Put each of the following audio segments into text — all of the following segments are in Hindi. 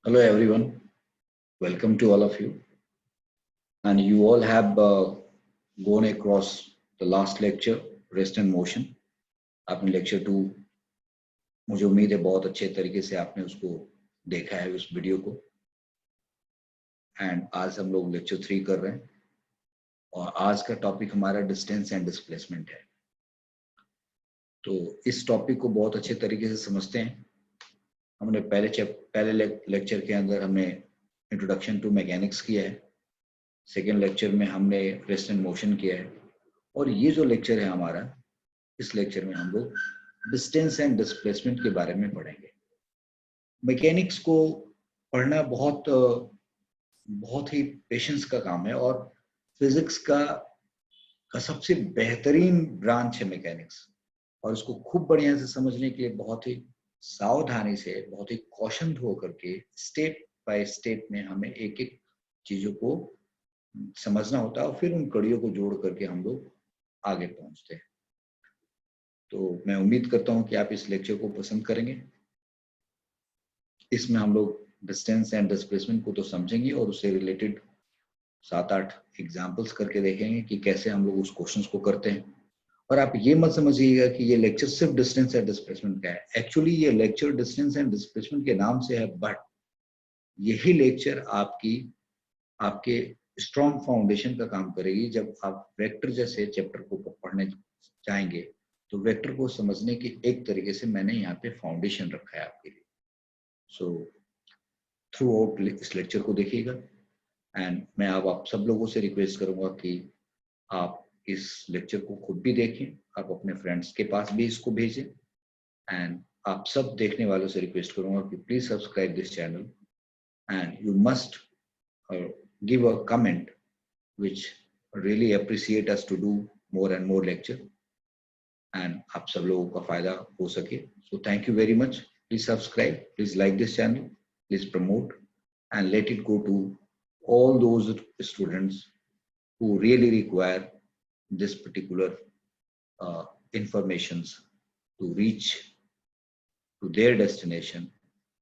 Hello everyone, welcome to all of you. And you all have gone across the last lecture, rest and motion. आपने लेक्चर 2 मुझे उम्मीद है बहुत अच्छे तरीके से आपने उसको देखा है उस वीडियो को। एंड आज हम लोग लेक्चर 3 कर रहे हैं और आज का टॉपिक हमारा डिस्टेंस एंड डिस्प्लेसमेंट है। तो इस टॉपिक को बहुत अच्छे तरीके से समझते हैं। हमने पहले लेक्चर के अंदर हमने इंट्रोडक्शन टू मैकेनिक्स किया है, सेकेंड लेक्चर में हमने रेस्ट एंड मोशन किया है और ये जो लेक्चर है हमारा, इस लेक्चर में हम लोग डिस्टेंस एंड डिस्प्लेसमेंट के बारे में पढ़ेंगे। मैकेनिक्स को पढ़ना बहुत ही पेशेंस का काम है और फिजिक्स का सबसे बेहतरीन ब्रांच है मैकेनिक्स, और इसको खूब बढ़िया से समझने के लिए बहुत ही सावधानी से, बहुत ही कॉशन होकर के स्टेप बाय स्टेप में हमें एक एक चीजों को समझना होता है और फिर उन कड़ियों को जोड़ करके हम लोग आगे पहुंचते हैं। तो मैं उम्मीद करता हूं कि आप इस लेक्चर को पसंद करेंगे। इसमें हम लोग डिस्टेंस एंड डिस्प्लेसमेंट को तो समझेंगे और उससे रिलेटेड 7-8 एग्जाम्पल्स करके देखेंगे कि कैसे हम लोग उस क्वेश्चंस को करते हैं। और आप ये मत समझिएगा कि ये लेक्चर सिर्फ डिस्टेंस एंड डिस्प्लेसमेंट का है। एक्चुअली ये लेक्चर डिस्टेंस एंड डिस्प्लेसमेंट के नाम से है, बट यही लेक्चर आपके स्ट्रॉन्ग फाउंडेशन का काम करेगी। जब आप वेक्टर जैसे चैप्टर को पढ़ने जाएंगे तो वेक्टर को समझने की एक तरीके से मैंने यहाँ पे फाउंडेशन रखा है आपके लिए। सो थ्रू आउट इस लेक्चर को देखिएगा एंड मैं अब आप सब लोगों से रिक्वेस्ट करूंगा कि आप इस लेक्चर को खुद भी देखें, आप अपने फ्रेंड्स के पास भी इसको भेजें एंड आप सब देखने वालों से रिक्वेस्ट करूंगा कि please subscribe this channel and you must give a comment which really appreciate us to do more and more lecture and आप सब लोगों का फायदा हो सके। So thank you very much. Please subscribe, please like this channel, please promote and let it go to all those students who really require this particular informations to reach to their destination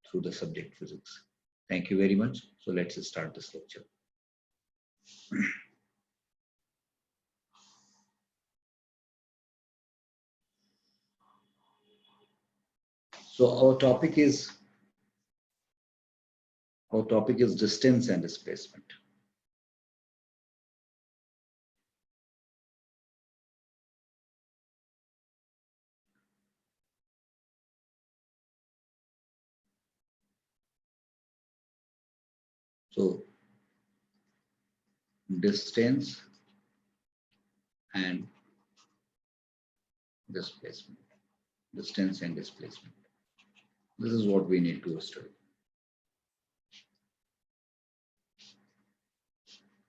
through the subject physics. Thank you very much. So let's start this lecture. So our topic is distance and displacement. So distance and displacement. Distance and displacement. This is what we need to study.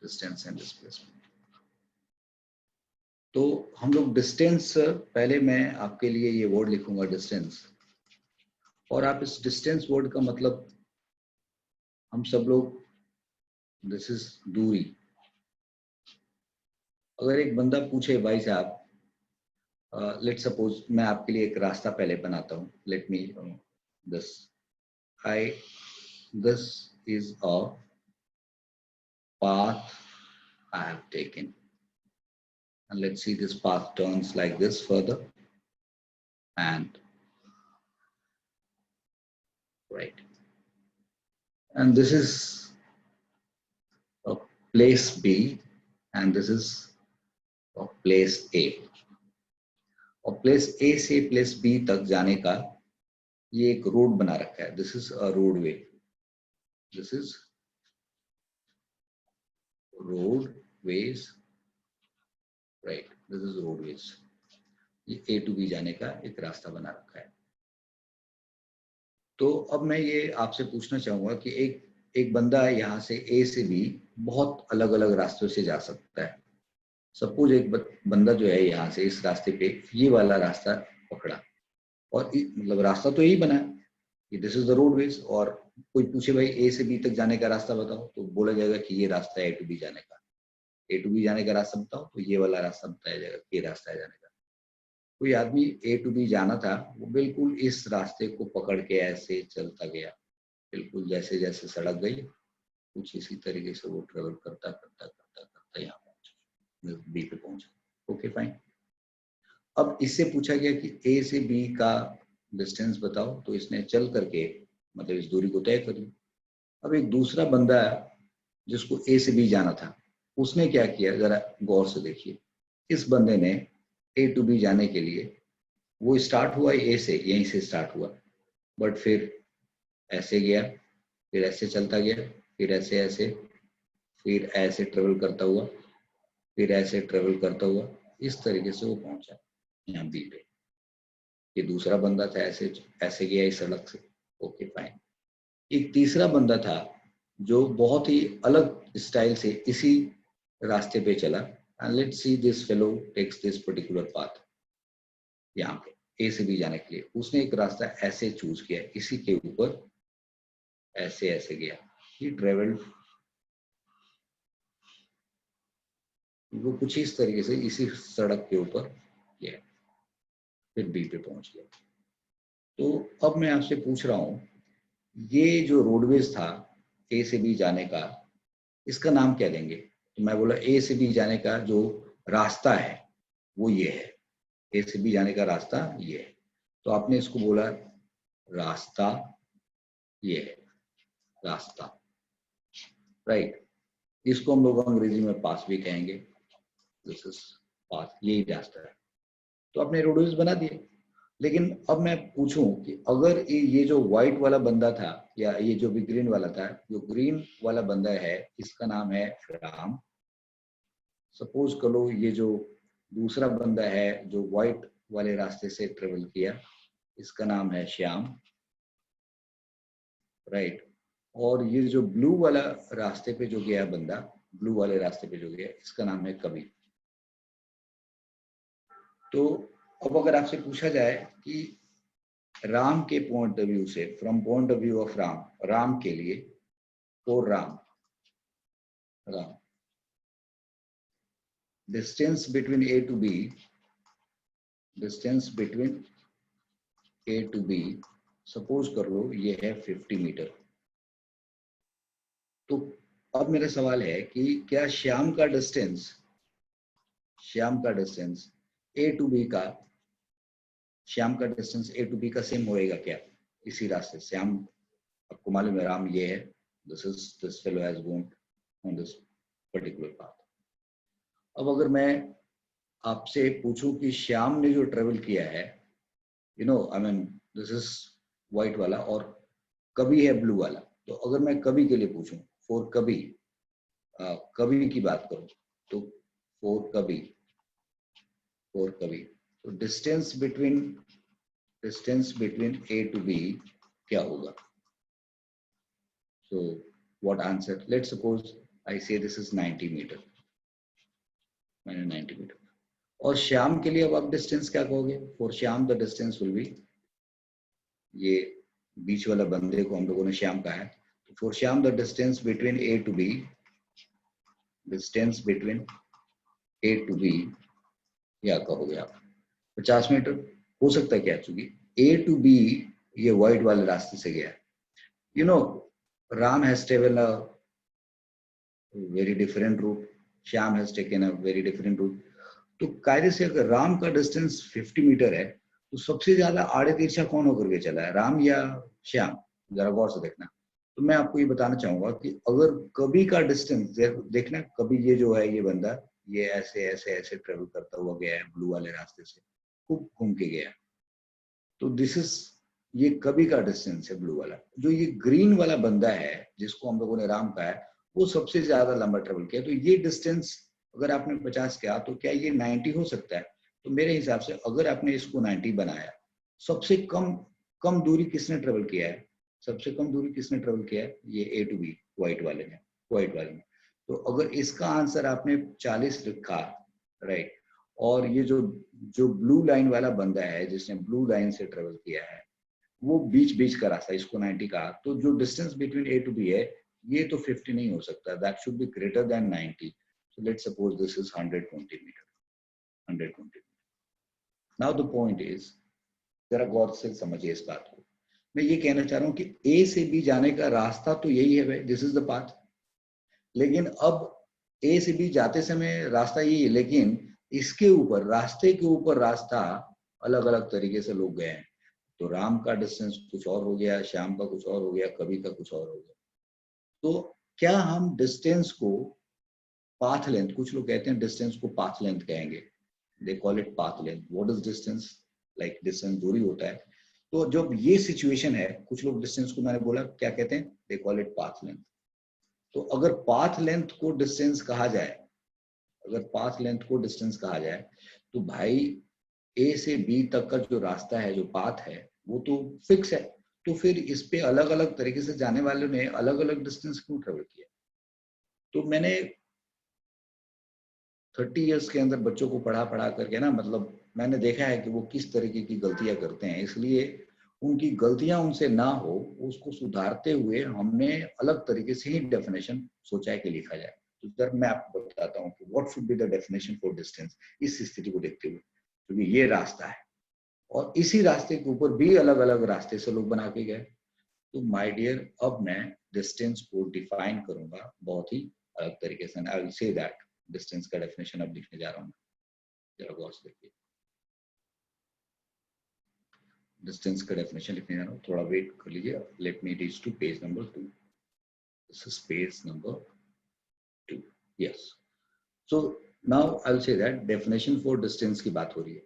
Distance and displacement. तो हम लोग डिस्टेंस, पहले मैं आपके लिए ये वर्ड लिखूंगा डिस्टेंस, और आप इस डिस्टेंस वर्ड का मतलब हम सब लोग, दिस इज दूरी। अगर एक बंदा पूछे भाई साहब, लेट सपोज मैं आपके लिए एक रास्ता पहले बनाता हूँ, let me this is a path I have taken, and let's see this path turns like this further and right, and this is a place B and this is a place A, और प्लेस A से प्लेस B तक जाने का ये एक रोड बना रखा है। This is a roadway, this is roadways, right, this is roadways. ये A to B जाने का एक रास्ता बना रखा है। तो अब मैं ये आपसे पूछना चाहूंगा कि एक बंदा यहाँ से A से B बहुत अलग अलग रास्तों से जा सकता है। सपोज एक बंदा जो है यहाँ से इस रास्ते पे ये वाला रास्ता पकड़ा, और मतलब रास्ता तो यही बना है कि दिस इज द रोडवेज, और कोई पूछे भाई A से B तक जाने का रास्ता बताओ, तो बोला जाएगा कि ये रास्ता है A to B जाने का। A to B जाने का रास्ता बताओ, तो ये वाला रास्ता बताया जाएगा, ये रास्ता है जाने का। कोई आदमी A to B जाना था, वो बिल्कुल इस रास्ते को पकड़ के ऐसे चलता गया बिल्कुल जैसे जैसे सड़क गई कुछ इसी तरीके से वो ट्रेवल करता करता करता करता यहाँ पहुंचा, बी पे पहुंचा। Okay fine. अब इससे पूछा गया कि ए से बी का डिस्टेंस बताओ, तो इसने चल करके मतलब इस दूरी को तय कर ली। अब एक दूसरा बंदा जिसको ए से बी जाना था, उसने क्या किया जरा गौर से देखिए। इस बंदे ने ए टू बी जाने के लिए, वो स्टार्ट हुआ ए से, यहीं से स्टार्ट हुआ, बट फिर ऐसे गया, फिर ऐसे चलता गया, फिर ऐसे ऐसे, फिर ऐसे ट्रेवल करता हुआ, फिर ऐसे ट्रेवल करता हुआ, इस तरीके से वो पहुंचा यहाँ बी पे। ये दूसरा बंदा था, ऐसे ऐसे गया इस सड़क से। Okay fine. एक तीसरा बंदा था जो बहुत ही अलग स्टाइल से इसी रास्ते पे चला, and let's see this fellow takes this particular path. यहाँ पे ए से बी जाने के लिए उसने एक रास्ता ऐसे चूज किया, इसी के ऊपर ऐसे ऐसे गया, ही ट्रेवल्ड, वो कुछ इस तरीके से इसी सड़क के ऊपर गया, फिर बी पे पहुंच गया। तो अब मैं आपसे पूछ रहा हूं, ये जो रोडवेज था ए से बी जाने का, इसका नाम क्या देंगे? तो मैं बोला ए से बी जाने का जो रास्ता है वो ये है, ए से बी जाने का रास्ता ये है, तो आपने इसको बोला रास्ता, ये है रास्ता, राइट। इसको हम लोग अंग्रेजी में पास भी कहेंगे, दिस इज पाथ, यही रास्ता है। तो आपने रोडवेज बना दिए। लेकिन अब मैं पूछूं कि अगर ये जो व्हाइट वाला बंदा था, या ये जो भी ग्रीन वाला था, जो ग्रीन वाला बंदा है इसका नाम है राम। सपोज करो ये जो दूसरा बंदा है जो व्हाइट वाले रास्ते से ट्रेवल किया, इसका नाम है श्याम, राइट। और ये जो ब्लू वाला रास्ते पे जो गया बंदा, ब्लू वाले रास्ते पे जो गया, इसका नाम है कबीर। तो अब अगर आपसे पूछा जाए कि राम के पॉइंट ऑफ व्यू से, from point of view of Ram, Ram के लिए, for Ram, Ram distance between A to B, distance between A to B, suppose कर लो ये है 50 मीटर। तो अब मेरा सवाल है कि क्या श्याम का डिस्टेंस, श्याम का डिस्टेंस ए टू बी का, श्याम का डिस्टेंस ए टू बी का सेम होएगा क्या इसी रास्ते? श्याम, आपको मालूम है राम ये है, this fellow has gone on this particular path. अब अगर मैं आपसे पूछूं कि श्याम ने जो ट्रेवल किया है, you know I mean this is white वाला और कभी है ब्लू वाला, तो अगर मैं कभी के लिए पूछूं, फॉर कभी, कभी की बात करूं, तो फॉर कभी, फॉर कभी, तो distance between A to B क्या होगा? So what answer? Let's suppose I say this is 90 meter, मैंने 90 मीटर। और श्याम के लिए अब आप डिस्टेंस क्या कहोगे? For Shyam the distance will be, ये बीच वाला बंदे को हम लोगों ने श्याम कहा है, तो for Shyam the distance between A to B, distance between A to B क्या कहोगे आप? 50 मीटर हो सकता है क्या? चूंकि ए टू बी ये व्हाइट वाले रास्ते से गया, you know Ram has taken a very different route, Shyam has taken a very different route. तो कायदे से अगर राम का डिस्टेंस 50 मीटर है, तो सबसे ज्यादा आड़े तिरछा कौन होकर के चला है, राम या श्याम? जरा गौर से देखना। तो मैं आपको ये बताना चाहूंगा कि अगर कभी का डिस्टेंस देखना, कभी ये जो है ये बंदा ये ऐसे ऐसे ऐसे ट्रेवल करता हुआ गया है ब्लू वाले रास्ते से, खूब घूम के गया, तो दिस इज, ये कभी का डिस्टेंस है ब्लू वाला। जो ये ग्रीन वाला बंदा है जिसको हम लोगों ने राम कहा है, वो सबसे ज्यादा लंबा ट्रेवल किया। तो ये डिस्टेंस अगर आपने 50 किया तो क्या ये 90 हो सकता है? तो मेरे हिसाब से अगर आपने इसको 90 बनाया, सबसे कम कम दूरी किसने ट्रेवल किया है? सबसे कम दूरी किसने ट्रेवल किया है? ये ए टू बी व्हाइट वाले में, व्हाइट वाले में। तो अगर इसका आंसर आपने 40 लिखा, राइट, और ये जो जो ब्लू लाइन वाला बंदा है जिसने ब्लू लाइन से ट्रेवल किया है, वो बीच बीच का रास्ता, इसको 90 कहा, तो जो distance between A to B है ये तो 50 नहीं हो सकता, that should be greater than 90। So let's suppose this is 120 metre, 120। Now the point is, जरा गौर से समझिए इस बात को, मैं ये कहना चाह रहा हूँ कि ए से बी जाने का रास्ता तो यही है भाई, दिस इज द पाथ। लेकिन अब ए से बी जाते समय रास्ता यही है, लेकिन इसके ऊपर, रास्ते के ऊपर रास्ता अलग अलग तरीके से लोग गए हैं। तो राम का डिस्टेंस कुछ और हो गया, श्याम का कुछ और हो गया, कवि का कुछ और हो गया। तो क्या हम डिस्टेंस को पाथ लेंथ, कुछ लोग कहते हैं डिस्टेंस को पाथ लेंथ कहेंगे, they call it path length. What is distance? Like distance दूरी होता है। तो जब ये सिचुएशन है, कुछ लोग डिस्टेंस को, मैंने बोला क्या कहते हैं, they call it path length. तो अगर पाथ लेंथ को डिस्टेंस कहा जाए, अगर पाथ लेंथ को डिस्टेंस कहा जाए, तो भाई ए से बी तक का जो रास्ता है, जो पाथ है, वो तो फिक्स है। तो फिर इस पे अलग अलग तरीके से जाने वालों ने अलग अलग डिस्टेंस क्यों ट्रेवल किया? तो मैंने 30 इयर्स के अंदर बच्चों को पढ़ा पढ़ा करके ना, मतलब मैंने देखा है कि वो किस तरीके की गलतियां करते हैं। इसलिए उनकी गलतियां उनसे ना हो, उसको सुधारते हुए हमने अलग तरीके से ही डेफिनेशन सोचा है कि लिखा जाए। तो सर मैं आपको बताता हूँ कि what should be the definition for distance इस स्थिति को देखते हुए, क्योंकि ये रास्ता है और इसी रास्ते के ऊपर भी अलग अलग रास्ते से लोग बना के गए। तो माय डियर, अब मैं डिस्टेंस को डिफाइन करूंगा बहुत ही अलग तरीके से। आई विल से दैट डिस्टेंस का डेफिनेशन अब लिखने जा रहा हूं। जरा गौर से देखिए, डिस्टेंस का डेफिनेशन लिखने जा रहा हूं, थोड़ा वेट कर लीजिए। Let me reach to page number 2। This is page number 2। Yes, so now I will say that definition for distance की बात हो रही है।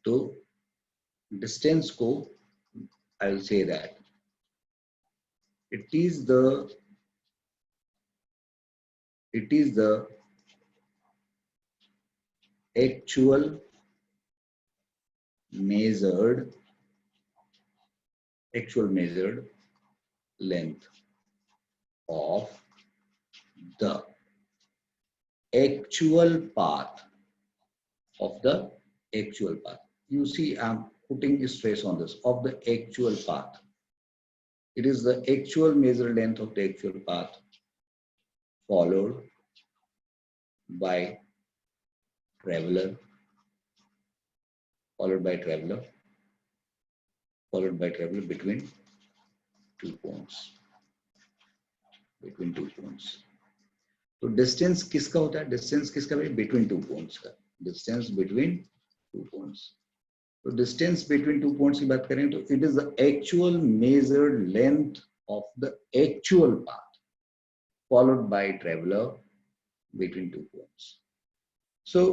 तो डिस्टेंस को I will say that it is the actual measured length of the actual path You see, I'm putting stress on this, of the actual path. It is the actual measured length of the actual path followed by traveler between two points. तो डिस्टेंस किसका होता है? डिस्टेंस किसका भाई? बिटवीन टू पॉइंट्स का। Distance between two points. तो डिस्टेंस बिटवीन टू पॉइंट्स की बात करें तो it is the actual measured length of the actual path followed by traveller between two points. So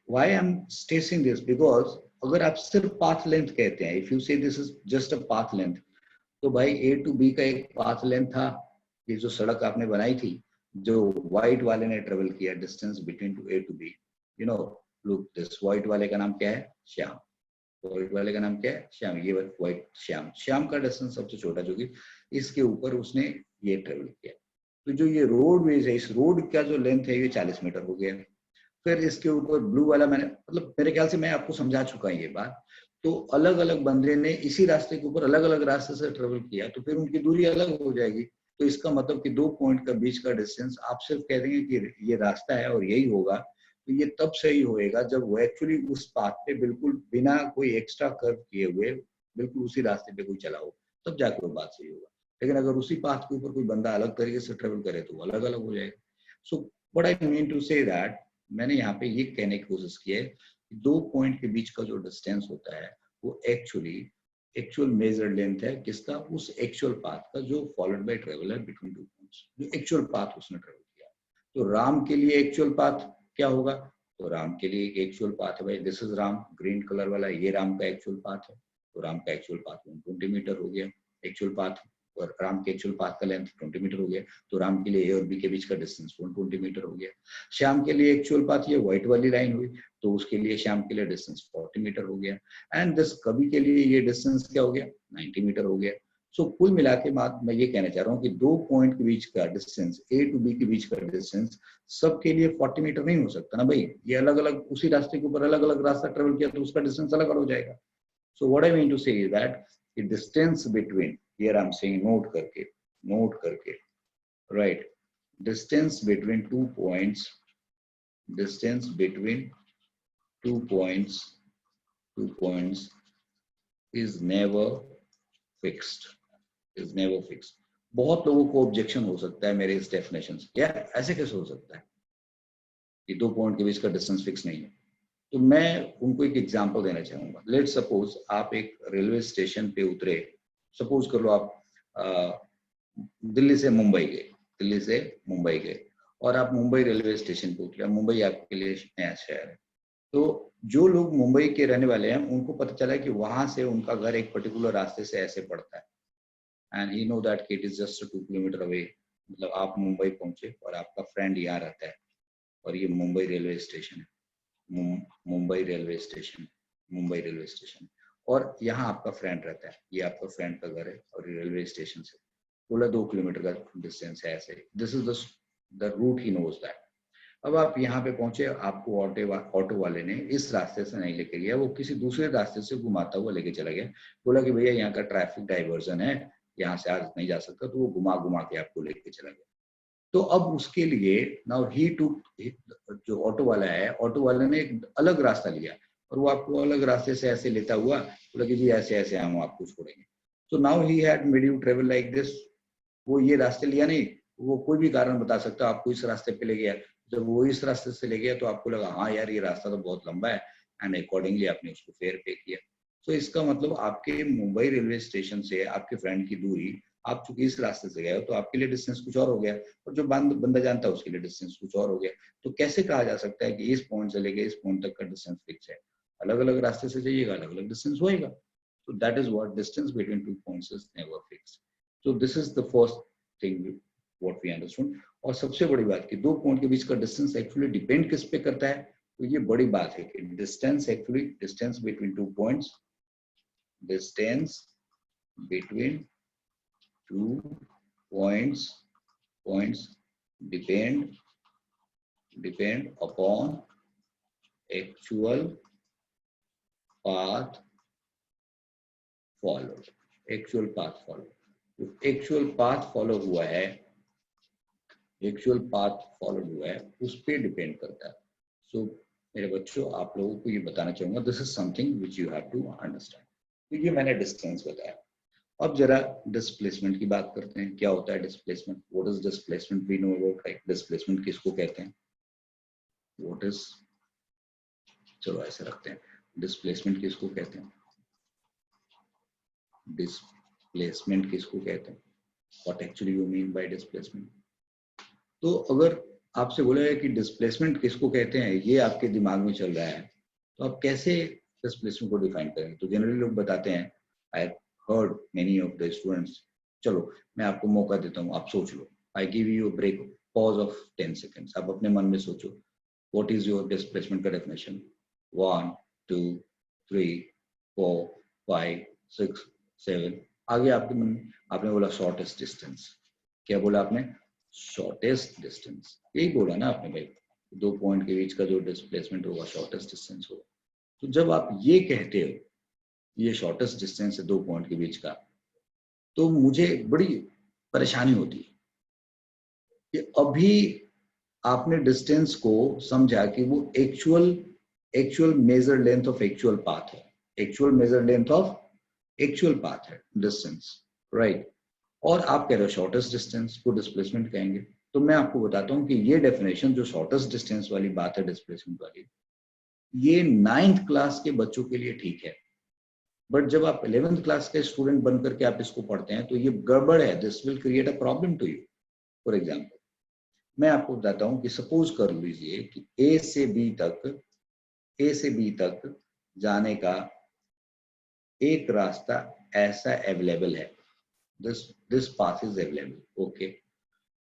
why I am stressing this? Because अगर आप सिर्फ पाथ लेंथ कहते हैं, इफ यू से this is just a path length, तो भाई ए टू बी का एक पाथ लेंथ था। ये जो सड़क आपने बनाई थी, जो व्हाइट वाले ने ट्रेवल किया, distance between two A to B, you know, look this white वाले का नाम क्या है? श्याम। व्हाइट वाले का नाम क्या है? श्याम। ये व्हाइट श्याम का डिस्टेंस सबसे छोटा, जो कि इसके ऊपर उसने ये ट्रेवल किया। तो जो ये रोड वेज है, इस रोड का जो लेंथ है ये 40 मीटर हो गया। फिर इसके ऊपर ब्लू वाला, मैंने मतलब मेरे ख्याल से मैं आपको समझा चुका हूं ये बात। तो अलग अलग बंदे ने इसी रास्ते के ऊपर अलग अलग रास्ते से ट्रेवल किया, तो फिर उनकी दूरी अलग हो जाएगी। तो इसका मतलब कि दो पॉइंट का बीच का डिस्टेंस, आप सिर्फ कह देंगे कि ये रास्ता है और यही होगा, तो ये तब सही होएगा जब वो एक्चुअली उस पाथ पे बिल्कुल बिना कोई एक्स्ट्रा कर्व किए हुए बिल्कुल उसी रास्ते पे कोई चला हो, तब जाकर वो बात सही होगा। लेकिन अगर उसी पाथ के ऊपर कोई बंदा अलग तरीके से ट्रेवल करे तो वो अलग अलग हो जाएगा। So what I mean to say that, मैंने यहाँ पे ये कहने की कोशिश की है कि दो पॉइंट के बीच का जो डिस्टेंस होता है वो एक्चुअल मेजर्ड लेंथ है किसका? उस एक्चुअल पाथ का जो followed by traveller between two points, जो एक्चुअल पाथ उसने ट्रेवल किया। तो राम के लिए एक्चुअल पाथ क्या होगा? तो राम के लिए एक एक्चुअल पाथ है भाई, this is Ram, green colour वाला ये राम का एक्चुअल पाथ है। तो राम का एक्चुअल पाथ 120 मीटर हो गया एक्चुअल पाथ, और राम के एक्चुअल पाथ का लेंथ 20 मीटर हो गया। तो राम के लिए ए और बी के बीच का डिस्टेंस 120 मीटर हो गया। श्याम के लिए एक्चुअल पाथ ये व्हाइट वाली लाइन हुई, तो उसके लिए श्याम के लिए डिस्टेंस 40 मीटर हो गया। एंड दिस कवि के लिए ये डिस्टेंस क्या हो गया? 90 मीटर हो गया। सो कुल मिला के बात मैं ये कहना चाह रहा हूँ कि दो पॉइंट के बीच का डिस्टेंस, ए टू बी के बीच का डिस्टेंस सबके लिए 40 मीटर नहीं हो सकता ना भाई। ये अलग अलग उसी रास्ते के ऊपर अलग अलग रास्ता ट्रेवल किया तो उसका डिस्टेंस अलग अलग हो जाएगा। So what I mean to say is that the distance between, here I'm saying note करके, right, distance between two points is never fixed, is never fixed. बहुत लोगों को ऑब्जेक्शन हो सकता है मेरे इस डेफिनेशन से, क्या ऐसे कैसे हो सकता है कि 2 पॉइंट के बीच का डिस्टेंस फिक्स नहीं है? तो मैं उनको एक एग्जांपल देना चाहूंगा। लेट सपोज आप एक रेलवे स्टेशन पे उतरे, सपोज कर लो आप दिल्ली से मुंबई गए, दिल्ली से मुंबई गए और आप मुंबई रेलवे स्टेशन पे उतरे। मुंबई आपके लिए नया शहर है। तो जो लोग मुंबई के रहने वाले हैं उनको पता चला कि वहां से उनका घर एक पर्टिकुलर रास्ते से ऐसे पड़ता है, and he know that it is just 2 kilometre away. मतलब आप मुंबई पहुंचे और आपका फ्रेंड यहाँ रहता है और ये मुंबई रेलवे स्टेशन है, Mumbai railway station, Mumbai railway station, और यहाँ आपका फ्रेंड रहता है, ये आपका फ्रेंड का घर है और ये रेलवे स्टेशन से पूरा 2 किलोमीटर का डिस्टेंस है ऐसे। This is the route he knows that. अब आप यहाँ पे पहुंचे, आपको ऑटो वाले ने इस रास्ते से नहीं लेके गया, वो किसी दूसरे रास्ते से घुमाता हुआ लेके चला गया। बोला कि भैया यहाँ का ट्रैफिक डाइवर्जन है, यहाँ से आज नहीं जा सकता, तो वो घुमा घुमा के आपको लेके चला गया। तो अब उसके लिए नाउ ही टू, जो ऑटो वाला है, ऑटो वाले ने एक अलग रास्ता लिया और वो आपको अलग रास्ते से ऐसे लेता हुआ बोला कि जी ऐसे ऐसे हम आपको छोड़ेंगे। तो now he had made you travel like this. वो ये रास्ते लिया नहीं, वो कोई भी कारण बता सकता आपको इस रास्ते पे ले गया। जब वो इस रास्ते से ले गया तो आपको लगा हाँ यार ये रास्ता तो बहुत लंबा है, एंड अकॉर्डिंगली आपने उसको फेयर पे किया। तो इसका मतलब आपके मुंबई रेलवे स्टेशन से आपके फ्रेंड की दूरी, आप चूंकि इस रास्ते से गए हो तो आपके लिए डिस्टेंस कुछ और हो गया, और जो बंदा जानता है उसके लिए डिस्टेंस कुछ और हो गया। तो कैसे कहा जा सकता है कि इस पॉइंट से लेके इस पॉइंट तक का डिस्टेंस फिक्स है? अलग अलग रास्ते से जाइएगा अलग अलग डिस्टेंस होएगा। तो that is what distance between 2 points is never fixed. So this is the first thing what we understood। और सबसे बड़ी बात कि 2 पॉइंट के बीच का डिस्टेंस एक्चुअली डिपेंड किस पे करता है? तो ये बड़ी बात है कि distance actually, distance between 2 points, distance between 2 points depend upon actual path followed। Actual path follow, जो एक्चुअल पाथ फॉलो हुआ है, एक्चुअल पाथ फॉलो हुआ है उस पे डिपेंड करता है। सो मेरे बच्चों, आप लोगों को ये बताना चाहूंगा, this is something which you have to understand. तो ये मैंने डिस्टेंस बताया। अब जरा डिस्प्लेसमेंट की बात करते हैं। क्या होता है displacement? What is displacement? We know about, right? Displacement किसको कहते हैं? व्हाट इज, चलो ऐसे रखते हैं, डिस्प्लेसमेंट किसको कहते हैं? डिस्प्लेसमेंट किसको कहते हैं? What actually you mean by displacement? तो अगर आपसे बोला है कि डिस्प्लेसमेंट किसको कहते हैं, ये आपके दिमाग में चल रहा है, तो आप कैसे डिस्प्लेसमेंट को डिफाइन करेंगे? तो जनरली लोग बताते हैं, आई heard many of the students, चलो मैं आपको मौका देता हूँ, आप सोच लो। I give you a break, pause of 10 seconds। आप अपने मन में सोचो, what is your displacement का definition? 1 2 3 4 5 6 7। आगे आपके मन में आपने बोला शॉर्टेस्ट डिस्टेंस। क्या बोला आपने? Shortest distance. यही बोला ना आपने भाई, 2 पॉइंट के बीच का जो डिस्प्लेसमेंट होगा शॉर्टेस्ट डिस्टेंस होगा। तो जब आप ये कहते हो ये शॉर्टेस्ट डिस्टेंस है 2 पॉइंट के बीच का, तो मुझे बड़ी परेशानी होती है कि अभी आपने डिस्टेंस को समझा कि वो actual measure length of actual path है, actual measure length of actual path है डिस्टेंस, राइट? और आप कह रहे हो शॉर्टेस्ट डिस्टेंस को डिस्प्लेसमेंट कहेंगे। तो मैं आपको बताता हूँ कि ये डेफिनेशन जो शॉर्टेस्ट डिस्टेंस वाली बात है डिस्प्लेसमेंट वाली, ये 9th क्लास के बच्चों के लिए ठीक है, बट जब आप 11th क्लास के स्टूडेंट बन करके आप इसको पढ़ते हैं तो ये गड़बड़ है। This will create a problem to you. For example मैं आपको बताता हूं कि सपोज कर लीजिए कि ए से बी तक जाने का एक रास्ता ऐसा अवेलेबल है, this path is available, okay.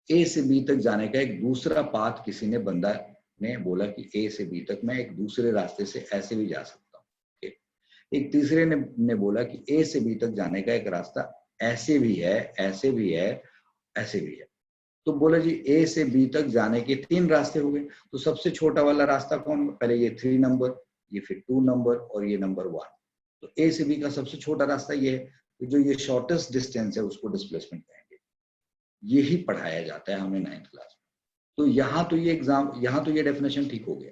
A से बी तक जाने का एक दूसरा पाथ किसी ने, बंदा ने बोला कि ए से बी तक मैं एक दूसरे रास्ते से ऐसे भी जा सकता हूँ। एक तीसरे ने बोला कि ए से बी तक जाने का एक रास्ता ऐसे भी है, ऐसे भी है, ऐसे भी है। तो बोला जी ए से बी तक जाने के 3 रास्ते हो गए, तो सबसे छोटा वाला रास्ता कौन? पहले ये 3 नंबर, ये फिर 2 नंबर और ये नंबर 1। तो ए से बी का सबसे छोटा रास्ता ये है, तो जो ये शॉर्टेस्ट डिस्टेंस है उसको डिस्प्लेसमेंट कहेंगे। यही पढ़ाया जाता है हमें 9th क्लास में। तो यहाँ तो ये डेफिनेशन ठीक हो गया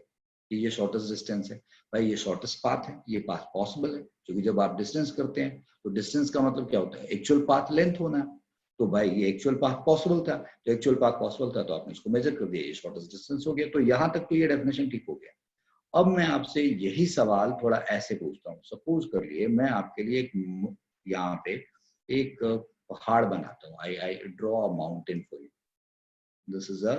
कि ये शॉर्टेस्ट डिस्टेंस है। भाई ये शॉर्टेस्ट पाथ है, ये पाथ पॉसिबल है, क्योंकि जब आप डिस्टेंस करते हैं तो डिस्टेंस का मतलब क्या होता है, एक्चुअल पाथ लेंथ होना है। तो भाई ये एक्चुअल पाथ पॉसिबल था, तो एक्चुअल पाथ पॉसिबल था तो आपने इसको मेजर कर दिया, ये शॉर्टेस्ट डिस्टेंस हो गया। तो यहाँ तक तो ये डेफिनेशन ठीक हो गया। अब मैं आपसे यही सवाल थोड़ा ऐसे पूछता हूँ, सपोज कर लिए मैं आपके लिए एक यहाँ पे एक पहाड़ बनाता हूँ, I draw a mountain for you, this is अ,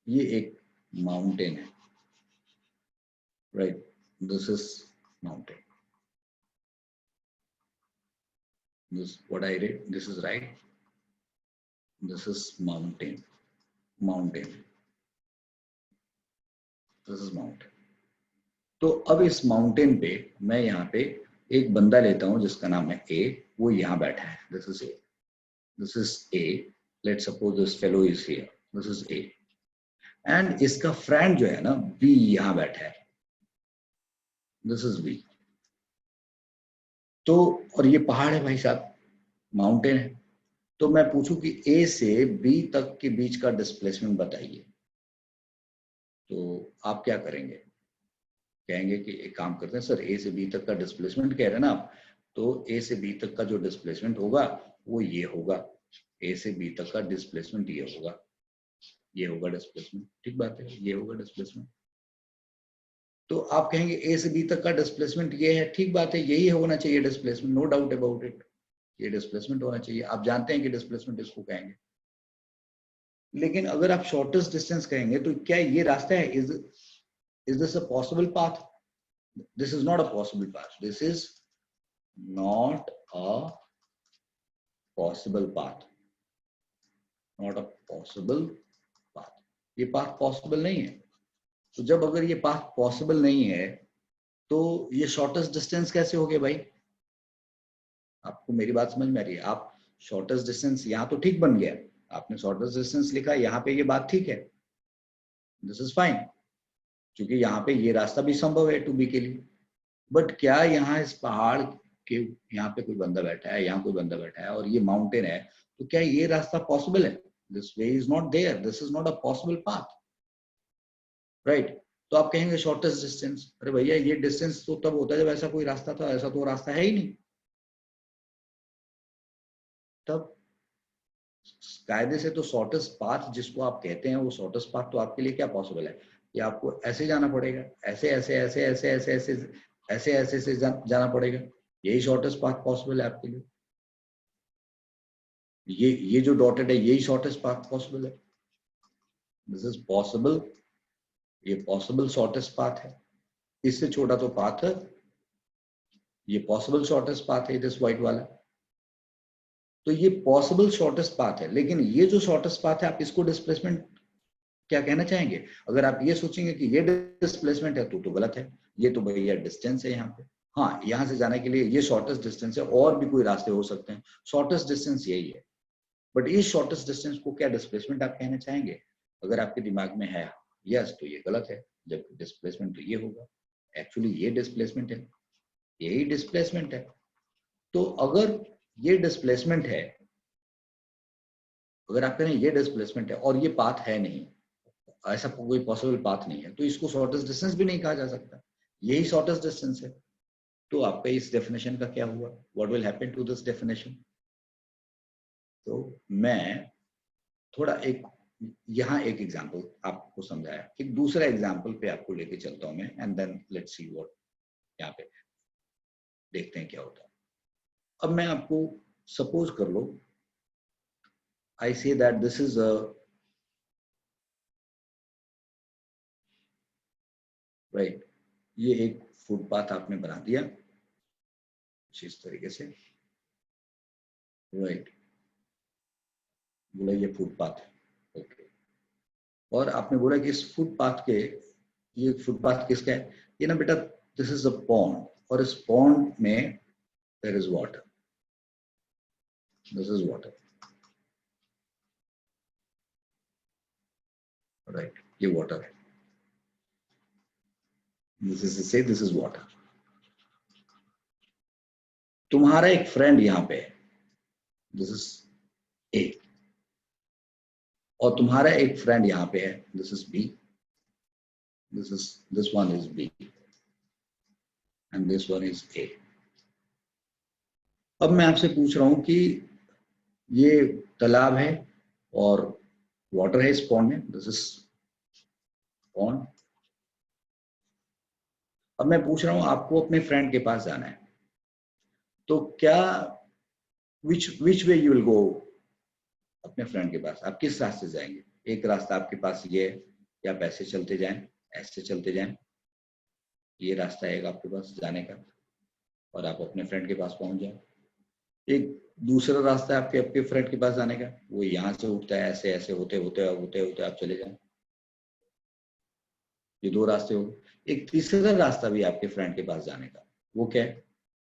ये एक माउंटेन है, right, this is mountain, this what I read, this is right, this is mountain, mountain, this is mountain। तो अब इस माउंटेन पे मैं यहाँ पे एक बंदा लेता हूँ जिसका नाम है ए, वो यहाँ बैठा है, this is A, this is A, let's suppose this fellow is here, this is A, and इसका फ्रेंड जो है ना बी यहाँ बैठा है, दिस इज बी। तो और ये पहाड़ है भाई साहब, माउंटेन है। तो मैं पूछूं कि ए से बी तक के बीच का डिस्प्लेसमेंट बताइए, तो आप क्या करेंगे, कहेंगे कि एक काम करते हैं सर, ए से बी तक का डिस्प्लेसमेंट कह रहे हैं ना आप, तो ए से बी तक का जो डिस्प्लेसमेंट होगा वो ये होगा, ए से बी तक का डिस्प्लेसमेंट ये होगा, ये होगा डिस्प्लेसमेंट, ठीक बात है, ये होगा डिस्प्लेसमेंट। तो आप कहेंगे ए से बी तक का डिस्प्लेसमेंट ये है, ठीक बात है, यही होना चाहिए displacement, no doubt about it, ये डिस्प्लेसमेंट होना चाहिए, आप जानते हैं कि डिस्प्लेसमेंट इसको कहेंगे। लेकिन अगर आप शॉर्टेस्ट डिस्टेंस कहेंगे तो क्या ये रास्ता है, is this a possible path, this is not a possible path, this is not a possible path, not a possible path, ये पाथ पॉसिबल नहीं है। तो जब अगर ये पाथ पॉसिबल नहीं है तो ये शॉर्टेस्ट डिस्टेंस कैसे हो गया भाई, आपको मेरी बात समझ में आ रही है, आप शॉर्टेस्ट डिस्टेंस यहाँ तो ठीक बन गया, आपने शॉर्टेस्ट डिस्टेंस लिखा, यहाँ पे ये बात ठीक है, दिस इज फाइन, क्योंकि यहाँ पे ये रास्ता भी संभव है टू बी के लिए। बट क्या यहाँ इस पहाड़ के यहाँ पे कोई बंदा बैठा है, यहाँ कोई बंदा बैठा है और ये माउंटेन है, तो क्या ये रास्ता पॉसिबल है, this way is not there, this is not a possible path, right. तो आप कहेंगे शॉर्टेस्ट डिस्टेंस, अरे भैया ये डिस्टेंस तो तब होता है जब ऐसा कोई रास्ता था, ऐसा तो रास्ता है ही नहीं। तब कायदे से तो शॉर्टेस्ट पाथ जिसको आप कहते हैं वो शॉर्टेस्ट पाथ तो आपके लिए क्या पॉसिबल है, कि आपको ऐसे जाना पड़ेगा, ऐसे ऐसे ऐसे ऐसे ऐसे ऐसे ऐसे ऐसे से जाना पड़ेगा, यही शॉर्टेस्ट पाथ पॉसिबल है आपके लिए। ये जो डॉटेड है यही शॉर्टेस्ट पाथ पॉसिबल है, दिस इज पॉसिबल, ये पॉसिबल शॉर्टेस्ट पाथ है, इससे छोटा तो पाथ है, ये पॉसिबल शॉर्टेस्ट पाथ है दिस व्हाइट वाला। तो ये पॉसिबल शॉर्टेस्ट पाथ है, लेकिन ये जो शॉर्टेस्ट पाथ है आप इसको डिस्प्लेसमेंट क्या कहना चाहेंगे, अगर आप ये सोचेंगे कि ये डिस्प्लेसमेंट है तो गलत है, ये तो भैया डिस्टेंस है यहाँ पे, हाँ यहाँ से जाने के लिए ये शॉर्टेस्ट डिस्टेंस है, और भी कोई रास्ते हो सकते हैं, शॉर्टेस्ट डिस्टेंस यही है। बट इस शॉर्टेस्ट डिस्टेंस को क्या डिस्प्लेसमेंट आप कहना चाहेंगे, अगर आपके दिमाग में है यस तो ये गलत है, जब डिस्प्लेसमेंट तो ये होगा, एक्चुअली ये डिस्प्लेसमेंट है, यही डिस्प्लेसमेंट है। तो अगर ये डिस्प्लेसमेंट है, अगर आप कह रहे हैं ये डिस्प्लेसमेंट है और ये पाथ है नहीं, ऐसा कोई पॉसिबल पाथ नहीं है, तो इसको शॉर्टेस्ट डिस्टेंस भी नहीं कहा जा सकता, यही शॉर्टेस्ट डिस्टेंस है। तो आपका इस डेफिनेशन का क्या हुआ, what will happen to this definition. तो मैं थोड़ा एक यहाँ एक एग्जांपल आपको समझाया, एक दूसरा एग्जांपल पे आपको लेके चलता हूं मैं, and then let's see what, यहाँ पे देखते हैं क्या होता है। अब मैं आपको सपोज कर लो, I say that this is a right, ये एक फुटपाथ आपने बना दिया कुछ इस तरीके से, राइट, बोला ये फुटपाथ है, ओके। और आपने बोला कि इस फुटपाथ के, ये फुटपाथ किसका है, ये ना बेटा दिस इज अ पॉन्ड, और इस पॉन्ड में there is water, this is water, right, ये वाटर है, this is say this is water. तुम्हारा एक फ्रेंड यहाँ पे है, दिस इज ए, और तुम्हारा एक फ्रेंड यहाँ पे है, this is B, this one is B and this one is A. अब मैं आपसे पूछ रहा हूं कि ये तालाब है और वाटर है इस पॉन्ड में, दिस इज पॉन्ड। अब मैं पूछ रहा हूं आपको अपने फ्रेंड के पास जाना है, तो क्या विच वे यू विल गो? अपने फ्रेंड के पास आप किस रास्ते से जाएंगे? एक रास्ता आपके पास ये है कि आप ऐसे चलते जाएं, ऐसे चलते जाएं, ये रास्ता है आपके पास जाने का और आप अपने फ्रेंड के पास पहुंच जाए। एक दूसरा रास्ता है आपके आपके फ्रेंड के पास जाने का, वो यहाँ से उठता है, ऐसे ऐसे होते होते होते होते आप चले जाए। ये दो रास्ते हो गए। एक तीसरा रास्ता भी आपके फ्रेंड के पास जाने का, वो क्या है?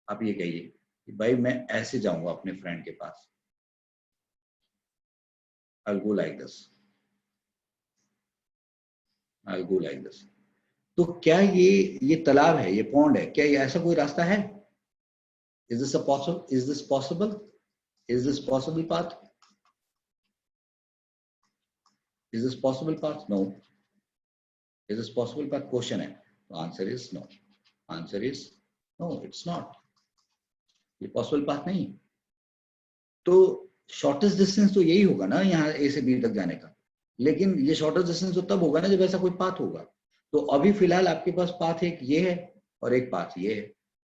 आप ये कहिए कि भाई मैं ऐसे जाऊंगा अपने फ्रेंड के पास, I'll go like this, I'll go like this। तो क्या ये तालाब है, ये पॉन्ड है, क्या ये ऐसा कोई रास्ता है? Is this a possible? Is this possible? Is this possible path? Is this possible path? No. Is this possible path? Question है, तो answer is no. Answer is no, it's not. ये पॉसिबल पाथ नहीं। तो शॉर्टेस्ट डिस्टेंस तो यही होगा ना यहाँ ए से बी तक जाने का, लेकिन ये शॉर्टेस्ट डिस्टेंस तो तब होगा ना जब ऐसा कोई पाथ होगा। तो अभी फिलहाल आपके पास पाथ एक ये है और एक पाथ ये है।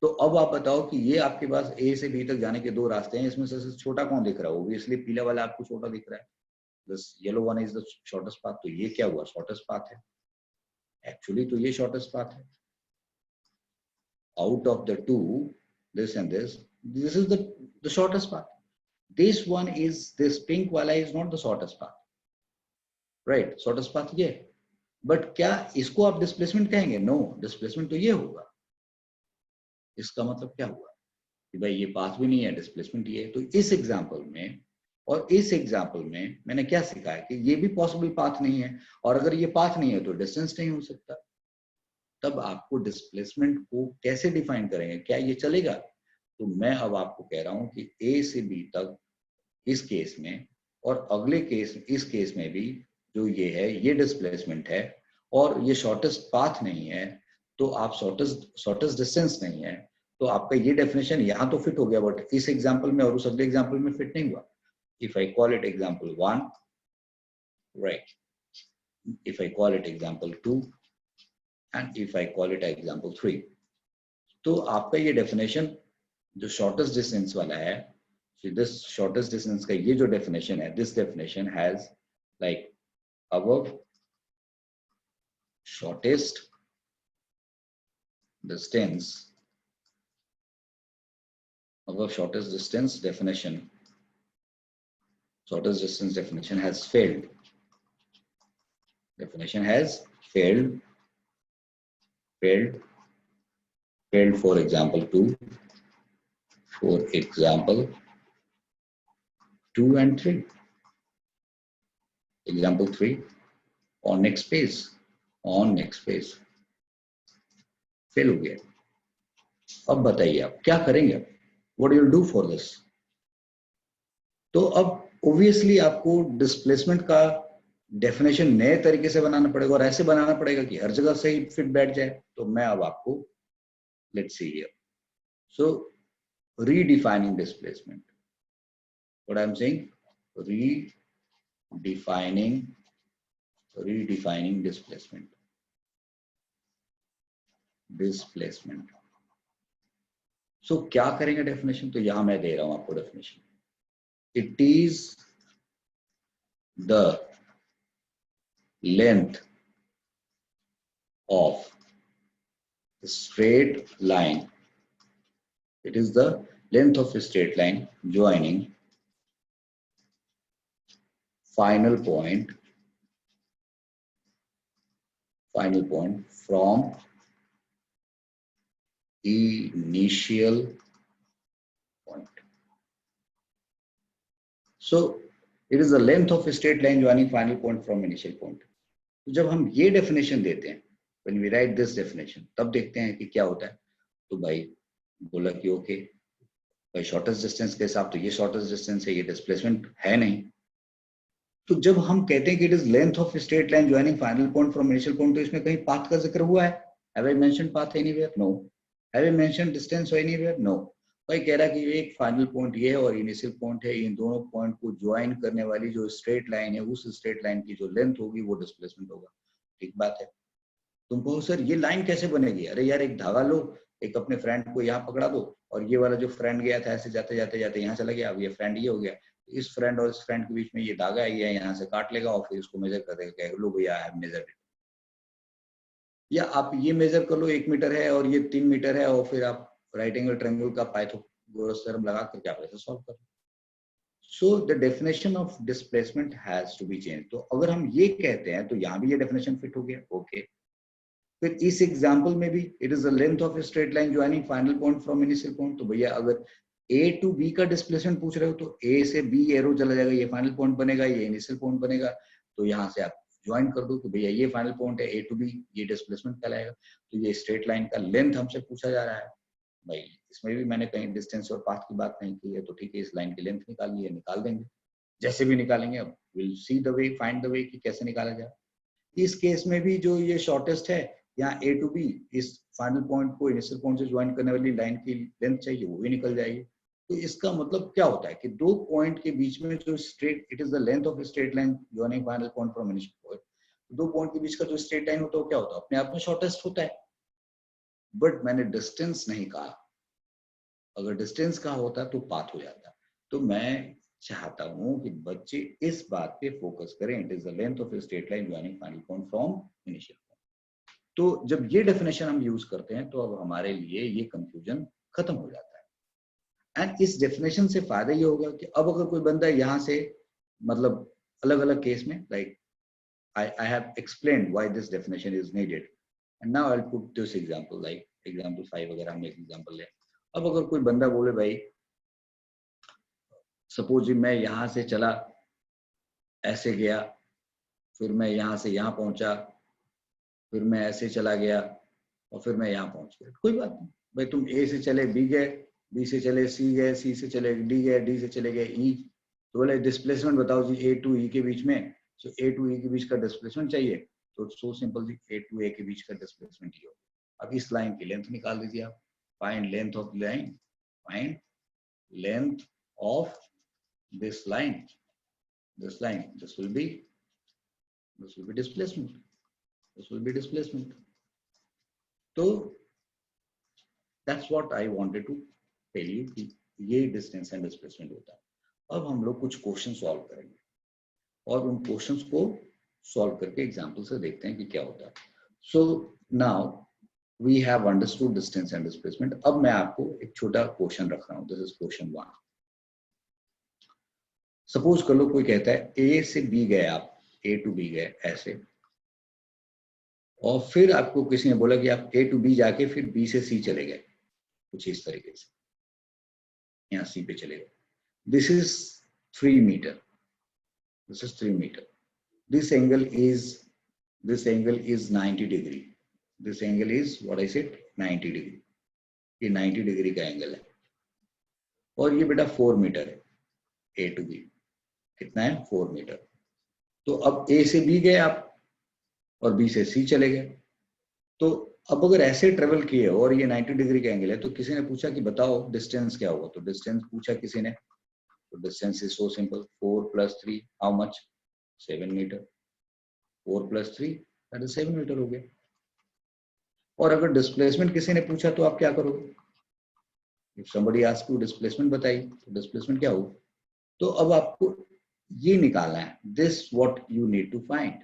तो अब आप बताओ कि ये आपके पास ए से बी तक जाने के दो रास्ते हैं, इसमें से छोटा कौन दिख रहा है? ऑब्वियसली पीला वाला आपको छोटा दिख रहा है, this yellow one is the shortest path. तो ये क्या हुआ? शॉर्टेस्ट पाथ है। एक्चुअली तो ये शॉर्टेस्ट पाथ है। Out of the two, this and this is the shortest path. This one is, this pink wala is not the shortest path, right? Shortest path ये, but क्या इसको आप displacement कहेंगे? No, displacement तो ये होगा। इसका मतलब क्या हुआ कि भाई ये पाथ भी नहीं है, डिस्प्लेसमेंट ये है। तो इस एग्जाम्पल में और इस एग्जाम्पल में मैंने क्या सीखा है कि ये भी पॉसिबल पाथ नहीं है, और अगर ये पाथ नहीं है तो डिस्टेंस नहीं हो सकता। तब आपको डिस्प्लेसमेंट को कैसे डिफाइन करेंगे? क्या ये चलेगा? तो मैं अब आपको कह रहा हूं कि ए से बी तक इस केस में, और अगले केस, इस केस में भी जो ये है ये डिस्प्लेसमेंट है और ये शॉर्टेस्ट पाथ नहीं है, तो आप शॉर्टेस्ट डिस्टेंस नहीं है, तो आपका ये डेफिनेशन यहाँ तो फिट हो गया, बट इस एग्जाम्पल में और उस अगले एग्जाम्पल में फिट नहीं हुआ। If I call it example 1, right, if I call it example 2 and if I call it example 3, तो आपका ये डेफिनेशन जो शॉर्टेस्ट डिस्टेंस वाला है, दिस शॉर्टेस्ट डिस्टेंस का ये जो डेफिनेशन है, this definition has like above shortest distance, above shortest distance definition, shortest distance definition has failed, definition has failed for example 2, for example 2 and 3, example 3 on next page, fail हो गया। अब बताइए आप क्या करेंगे? What you will do for this? तो अब ऑब्वियसली आपको डिस्प्लेसमेंट का डेफिनेशन नए तरीके से बनाना पड़ेगा, और ऐसे बनाना पड़ेगा कि हर जगह सही फिट बैठ जाए। तो मैं अब आपको, let's see here, so redefining displacement, what I am saying, redefining displacement। सो क्या करेंगे डेफिनेशन? तो यहां मैं दे रहा हूं आपको definition. It is the length of straight line, it is the length of a straight line joining final point from initial point। So it is the length of a straight line joining final point from initial point। तो जब हम ये डेफिनेशन देते हैं, when we write this definition, तब देखते हैं कि क्या होता है। तो भाई बोला कि ओके भाई शॉर्टेस्ट डिस्टेंस के हिसाब तो ये शॉर्टेस्ट डिस्टेंस है, ये डिस्प्लेसमेंट है नहीं, तो जब हम कहते हैं कि it is length of straight line joining final point from initial point, तो इसमें कहीं पाथ का जिक्र हुआ है? Have I mentioned path anywhere? No. Have I mentioned distance anywhere? No. भाई कह रहा है कि एक फाइनल पॉइंट ये है और इनिशियल पॉइंट है, इन दोनों पॉइंट को ज्वाइन करने वाली जो स्ट्रेट लाइन है, उस स्ट्रेट लाइन की जो लेंथ होगी वो डिस्प्लेसमेंट होगा। ठीक बात है। तुम कहो सर ये लाइन कैसे बनेगी? अरे यार एक धागा लो, एक अपने फ्रेंड को यहाँ पकड़ा दो, और ये वाला जो फ्रेंड गया था ऐसे जाते जाते जाते यहाँ चला गया, अब ये फ्रेंड ये हो गया, इस फ्रेंड और इस फ्रेंड के बीच में ये धागा है, ये यहाँ से काट लेगा और फिर इसको मेजर कर देगा, लो भैया आई हैव मेजर्ड इट। या आप ये मेजर कर लो 1 मीटर है और ये 3 मीटर है, और फिर आप राइट एंगल ट्रायंगल का पाइथागोरस थ्योरम लगा करके आप ऐसे सॉल्व कर। So the definition of displacement has to be change. तो अगर हम ये कहते हैं तो यहाँ भी ये डेफिनेशन फिट हो गया। ओके, फिर इस एग्जांपल में भी it is the length of straight line joining final point from initial point. तो भैया अगर ए टू बी का डिस्प्लेसमेंट पूछ रहे हो तो ए से बी एरो चला जाएगा, ये फाइनल पॉइंट बनेगा, ये इनिशियल पॉइंट बनेगा, तो यहाँ से आप ज्वाइन कर दो कि भैया ये फाइनल पॉइंट है ए टू बी, ये डिस्प्लेसमेंट कहलाएगा। तो ये स्ट्रेट लाइन का लेंथ हमसे पूछा जा रहा है। भाई इसमें भी मैंने कहीं डिस्टेंस और पाथ की बात नहीं की है, तो ठीक है इस लाइन की लेंथ निकालनी है, निकाल देंगे जैसे भी निकालेंगे। अब will see the way, find the way कि कैसे निकाला जाए। इस केस में भी जो ये शॉर्टेस्ट है यहाँ ए टू बी, इस फाइनल पॉइंट को इनिशियल पॉइंट से ज्वाइन करने वाली लाइन की लेंथ चाहिए, वो भी निकल जाएगी। तो इसका मतलब क्या होता है कि दो पॉइंट के बीच में जो straight, it is the length of straight line joining final point from initial point. दो पॉइंट के बीच का जो स्ट्रेट लाइन होता है वो क्या होता है? अपने आप में शॉर्टेस्ट होता है। बट मैंने डिस्टेंस नहीं कहा। अगर डिस्टेंस कहा होता तो पाथ हो जाता। तो मैं चाहता हूं कि बच्चे इस बात पे फोकस करें, it is the length of straight line joining final point from initial point. तो जब ये डेफिनेशन हम यूज करते हैं तो अब हमारे लिए ये कंफ्यूजन खत्म हो जाता है। एंड इस डेफिनेशन से फायदा ये होगा कि अब अगर कोई बंदा यहाँ से मतलब अलग अलग केस में, like I have explained why this definition is needed, and now I'll put this example, like example 5 अगर हम एक एग्जांपल लें। अब अगर कोई बंदा बोले भाई सपोज मैं यहाँ से चला, ऐसे गया, फिर मैं यहाँ से यहाँ पहुंचा, फिर मैं ऐसे चला गया और फिर मैं यहाँ पहुंच गया, कोई बात नहीं भाई, तुम ए से चले बी गए, बी से चले सी गए, सी से चले डी गए, डी से चले गए ई। तो बोले डिस्प्लेसमेंट बताओ जी ए टू ई के बीच में, तो ए टू ई के बीच का डिस्प्लेसमेंट चाहिए। तो so simple ji, A to ए के बीच का डिस्प्लेसमेंट ये हो। अब इस लाइन की लेंथ निकाल दीजिए आप। Find length of line, find length of this line, this line, this will be displacement, this will be displacement. So that's what I wanted to tell you कि ये distance and displacement होता है। अब हम लोग कुछ क्वेश्चन सॉल्व करेंगे और उन क्वेश्चंस को सॉल्व करके एग्जांपल से देखते हैं कि क्या होता है। So now we have understood distance and displacement। अब मैं आपको एक छोटा क्वेश्चन रख रहा हूँ, this is question 1। सपोज कर लो कोई कहता है ए से बी गए, आप ए टू बी गए ऐसे, और फिर आपको किसी ने बोला कि आप ए टू बी जाके फिर बी से सी चले गए, कुछ इस तरीके से यहाँ सी पे चले गए। This is 3 metre, this is 3 metre, this angle is 90 degree, this angle is what I said 90 degree, ये 90 डिग्री का एंगल है। और ये बेटा 4 मीटर है, ए टू बी कितना है 4 मीटर। तो अब ए से बी गए आप और बी से सी चले गए। तो अब अगर ऐसे ट्रेवल किए और ये 90 डिग्री का एंगल है, तो किसी ने पूछा कि बताओ डिस्टेंस क्या होगा। तो डिस्टेंस पूछा किसी ने, तो distance is so simple, 4 + 3 how much 7 metre, 4 + 3 that is 7 metre हो गया। और अगर डिस्प्लेसमेंट किसी ने पूछा तो आप क्या करोगे? If somebody ask you displacement बताइए, तो डिस्प्लेसमेंट क्या होगा? तो अब आपको ये निकालना है, this what you need to find.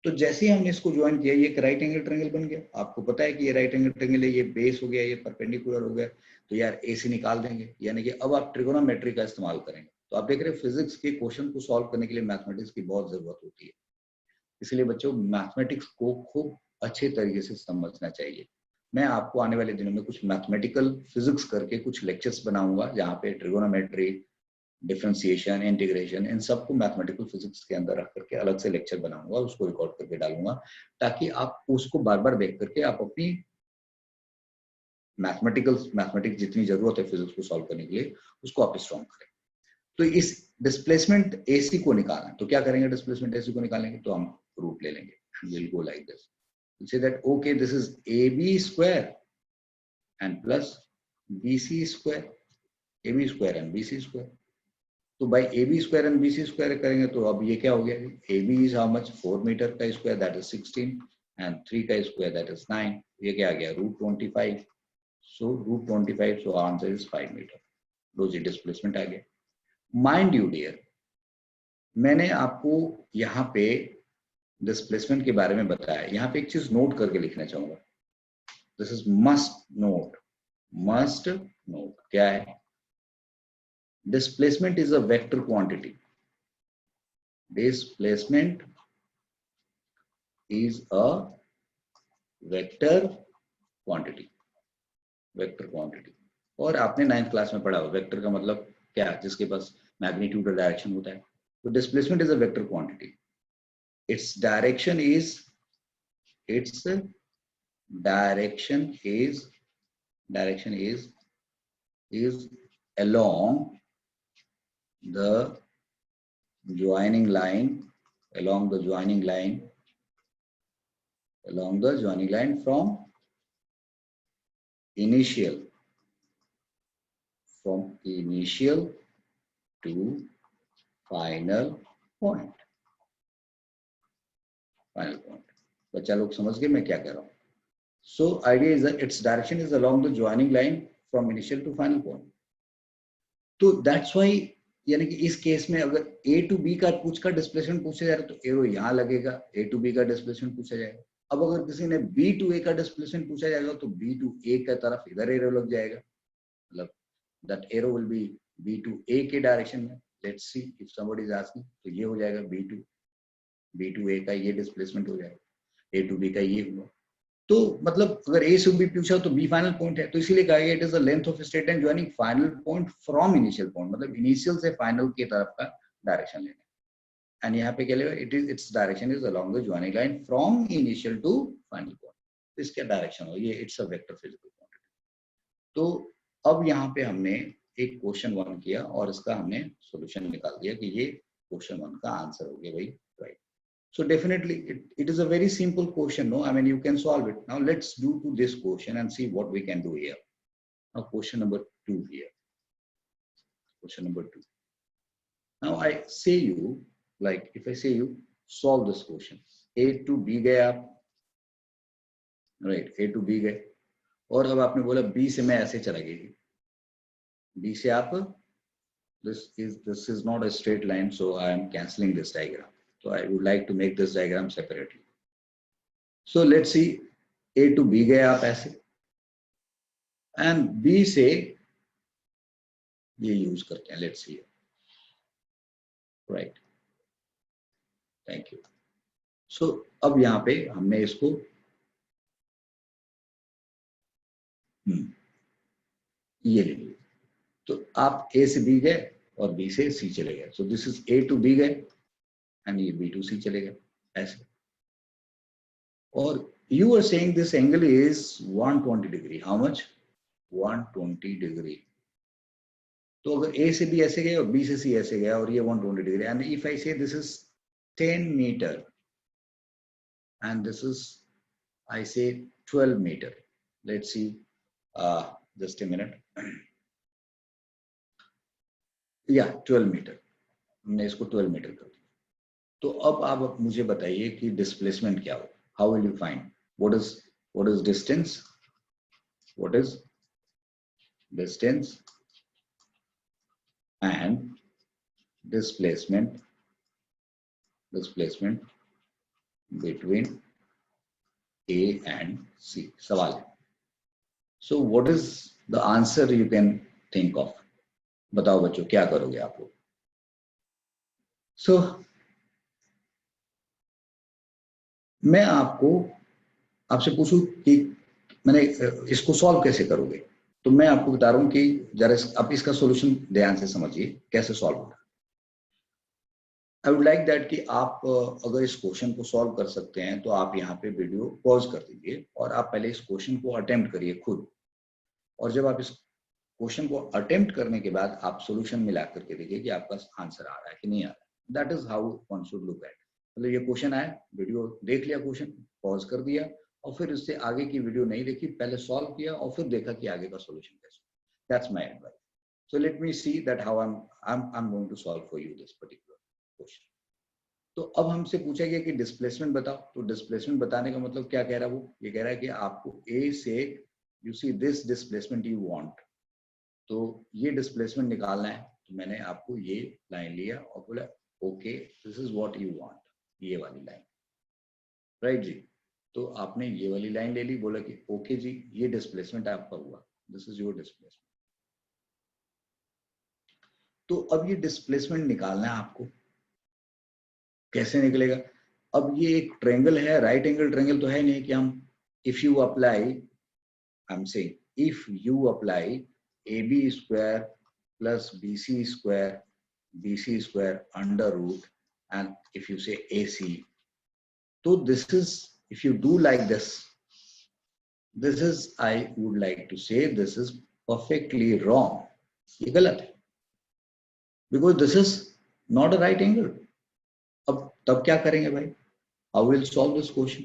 तो जैसे ही हमने इसको ज्वाइन किया, ये एक राइट एंगल ट्रायंगल बन गया। आपको पता है कि ये राइट एंगल ट्रायंगल है, ये बेस हो गया, ये परपेंडिकुलर हो गया, तो यार ए से निकाल देंगे, यानी कि अब आप ट्रिगोनोमेट्री का इस्तेमाल करेंगे। तो आप देख रहे हैं फिजिक्स के क्वेश्चन को सॉल्व करने के लिए मैथमेटिक्स की बहुत जरूरत होती है। इसलिए बच्चों मैथमेटिक्स को खूब अच्छे तरीके से समझना चाहिए। मैं आपको आने वाले दिनों में कुछ मैथमेटिकल फिजिक्स करके कुछ लेक्चर्स बनाऊंगा, जहाँ पे ट्रिगोनोमेट्री, डिफरेंशिएशन, इंटीग्रेशन, इन सबको मैथमेटिकल फिजिक्स के अंदर रख करके अलग से लेक्चर बनाऊंगा, उसको रिकॉर्ड करके डालूंगा, ताकि आप उसको बार बार देख करके आप अपनी मैथमेटिक्स जितनी जरूरत है फिजिक्स को सॉल्व करने के लिए, उसको आप स्ट्रॉन्ग करें। तो इस डिस्प्लेसमेंट AC को निकालना, तो क्या करेंगे? डिस्प्लेसमेंट AC को निकालेंगे तो हम रूट ले लेंगे, will go like this, say that okay, this is AB square and plus BC square, AB square and BC square. तो by AB square and BC square करेंगे तो अब ये क्या हो गया? AB is how much? 4 metre का स्क्वायर, that is 16, and 3 का स्क्वायर, that is 9. ये क्या आ गया? √25. So √25, so answer is 5 metre. लो जी डिस्प्लेसमेंट आ गया. माइंड यू डियर, मैंने आपको यहाँ पे डिस्प्लेसमेंट के बारे में बताया. यहाँ पे एक चीज नोट करके लिखना चाहूंगा. This is must note. क्या है? Displacement is a vector quantity. Displacement is a vector quantity. और आपने 9th क्लास में पढ़ा हो वेक्टर का मतलब क्या? जिसके पास मैग्नीट्यूड और डायरेक्शन होता है. तो displacement is a vector quantity. its direction is along the joining line from initial to final point. बच्चा लोग समझ गए मैं क्या कह रहा हूं? So idea is that its direction is along the joining line from initial to final point. तो that's why, यानी कि इस केस में अगर A to B का पूछकर डिस्प्लेसमेंट पूछा जाए तो एरो यहाँ लगेगा, A to B का डिस्प्लेसमेंट पूछा जाएगा. अब अगर किसी ने B to A का डिस्प्लेसमेंट पूछा जाएगा तो B to A का तरफ इधर एरो लग जाएगा, मतलब that arrow will be B to A के डायरेक्शन में. Let's see if somebody is asking, तो ये हो जाएगा B to A का ये डिस्प्लेसमेंट हो जाएगा, A to B का ये हुआ. तो मतलब अगर A से B पूछा तो B फाइनल पॉइंट है, तो इसीलिए कहा गया it is the length of straight line joining final point from initial point, मतलब इनिशियल से फाइनल की तरफ का डायरेक्शन लेना. एंड यहाँ पे क्या लेगा? It's direction is along the joining line from initial to final point. तो इसका डायरेक्शन हो ये, it's a vector physical quantity. तो अब यहाँ पे हमने एक क्वेश्चन 1 किया और इसका हमने सोल्यूशन निकाल दिया कि ये क्वेश्चन 1 का आंसर हो गया भाई, right. So definitely it is a very simple question, no? I mean, you can solve it. Now let's do to this question and see what we can do here. Now question number 2 here. Question number 2. Now I say you, like if I say you solve this question. A to B गए आप, right? A to B गए और अब आपने बोला B से मैं ऐसे चला गई. B से आप, this is not a straight line, so I am cancelling this diagram. So I would like to make this diagram separately. So let's see, A to B गए आप ऐसे, and B से ये यूज करते हैं. Let's see, right? Thank you. So अब यहाँ पे हमने इसको ये ले लिया. तो आप A से B गए और B से C चले गए. So this is A to B गए and ये B to C चले गए ऐसे. और you are saying this angle is 120 degree. How much? 120 degree. तो अगर A से B ऐसे गए और B से C ऐसे गया और ये 120 degree, and if I say this is 10 meter and this is, I say 12 meter. Let's see, just a minute. Yeah, 12 meter. हमने इसको 12 meter कर दिया. तो अब आप मुझे बताइए कि डिस्प्लेसमेंट क्या हो. How will you find? What is distance? What is distance and displacement between A and C? सवाल है. So what is the answer you can think of? बताओ बच्चों क्या करोगे आप लोग? So मैं आपसे पूछूं कि मैंने इसको सॉल्व कैसे करोगे, तो मैं आपको बता रहा हूं कि जरा आप इसका सॉल्यूशन ध्यान से समझिए कैसे सॉल्व होगा. आई वुड लाइक दैट कि आप अगर इस क्वेश्चन को सॉल्व कर सकते हैं तो आप यहाँ पे वीडियो पॉज कर दीजिए और आप पहले इस क्वेश्चन को अटेम्प्ट करिए खुद. और जब आप इस क्वेश्चन को अटेम्प्ट करने के बाद आप सॉल्यूशन मिला करके देखिए कि आपका आंसर आ रहा है कि नहीं आ रहा है। That is how one should look at. मतलब ये क्वेश्चन आया, वीडियो देख लिया, क्वेश्चन पॉज कर दिया और फिर उससे आगे की वीडियो नहीं देखी, पहले सॉल्व किया और फिर देखा कि आगे का सॉल्यूशन कैसे। That's my advice. So let me see that how I'm going to solve for you this particular question. तो अब हमसे पूछा गया कि डिस्प्लेसमेंट बताओ। तो डिस्प्लेसमेंट बताने का मतलब क्या कह रहा है वो? ये कह रहा है कि आपको ए से you see this displacement you want, तो ये डिस्प्लेसमेंट निकालना है। तो मैंने आपको ये लाइन लिया और बोला okay this is what you want, ये वाली लाइन, राइट जी। तो आपने ये वाली लाइन ले ली, बोला कि ओके जी ये डिस्प्लेसमेंट आपका हुआ, दिस इज योर डिस्प्लेसमेंट। तो अब ये डिस्प्लेसमेंट निकालना है आपको। कैसे निकलेगा? अब ये एक ट्रायंगल है, राइट एंगल ट्रायंगल तो है नहीं कि हम if you apply, I am saying if you apply AB square plus BC square under root and if you say AC, तो this is if you do like this is, I would like to say this is perfectly wrong. ये गलत है, because this is not a right angle. अब तब क्या करेंगे भाई? How will solve this question?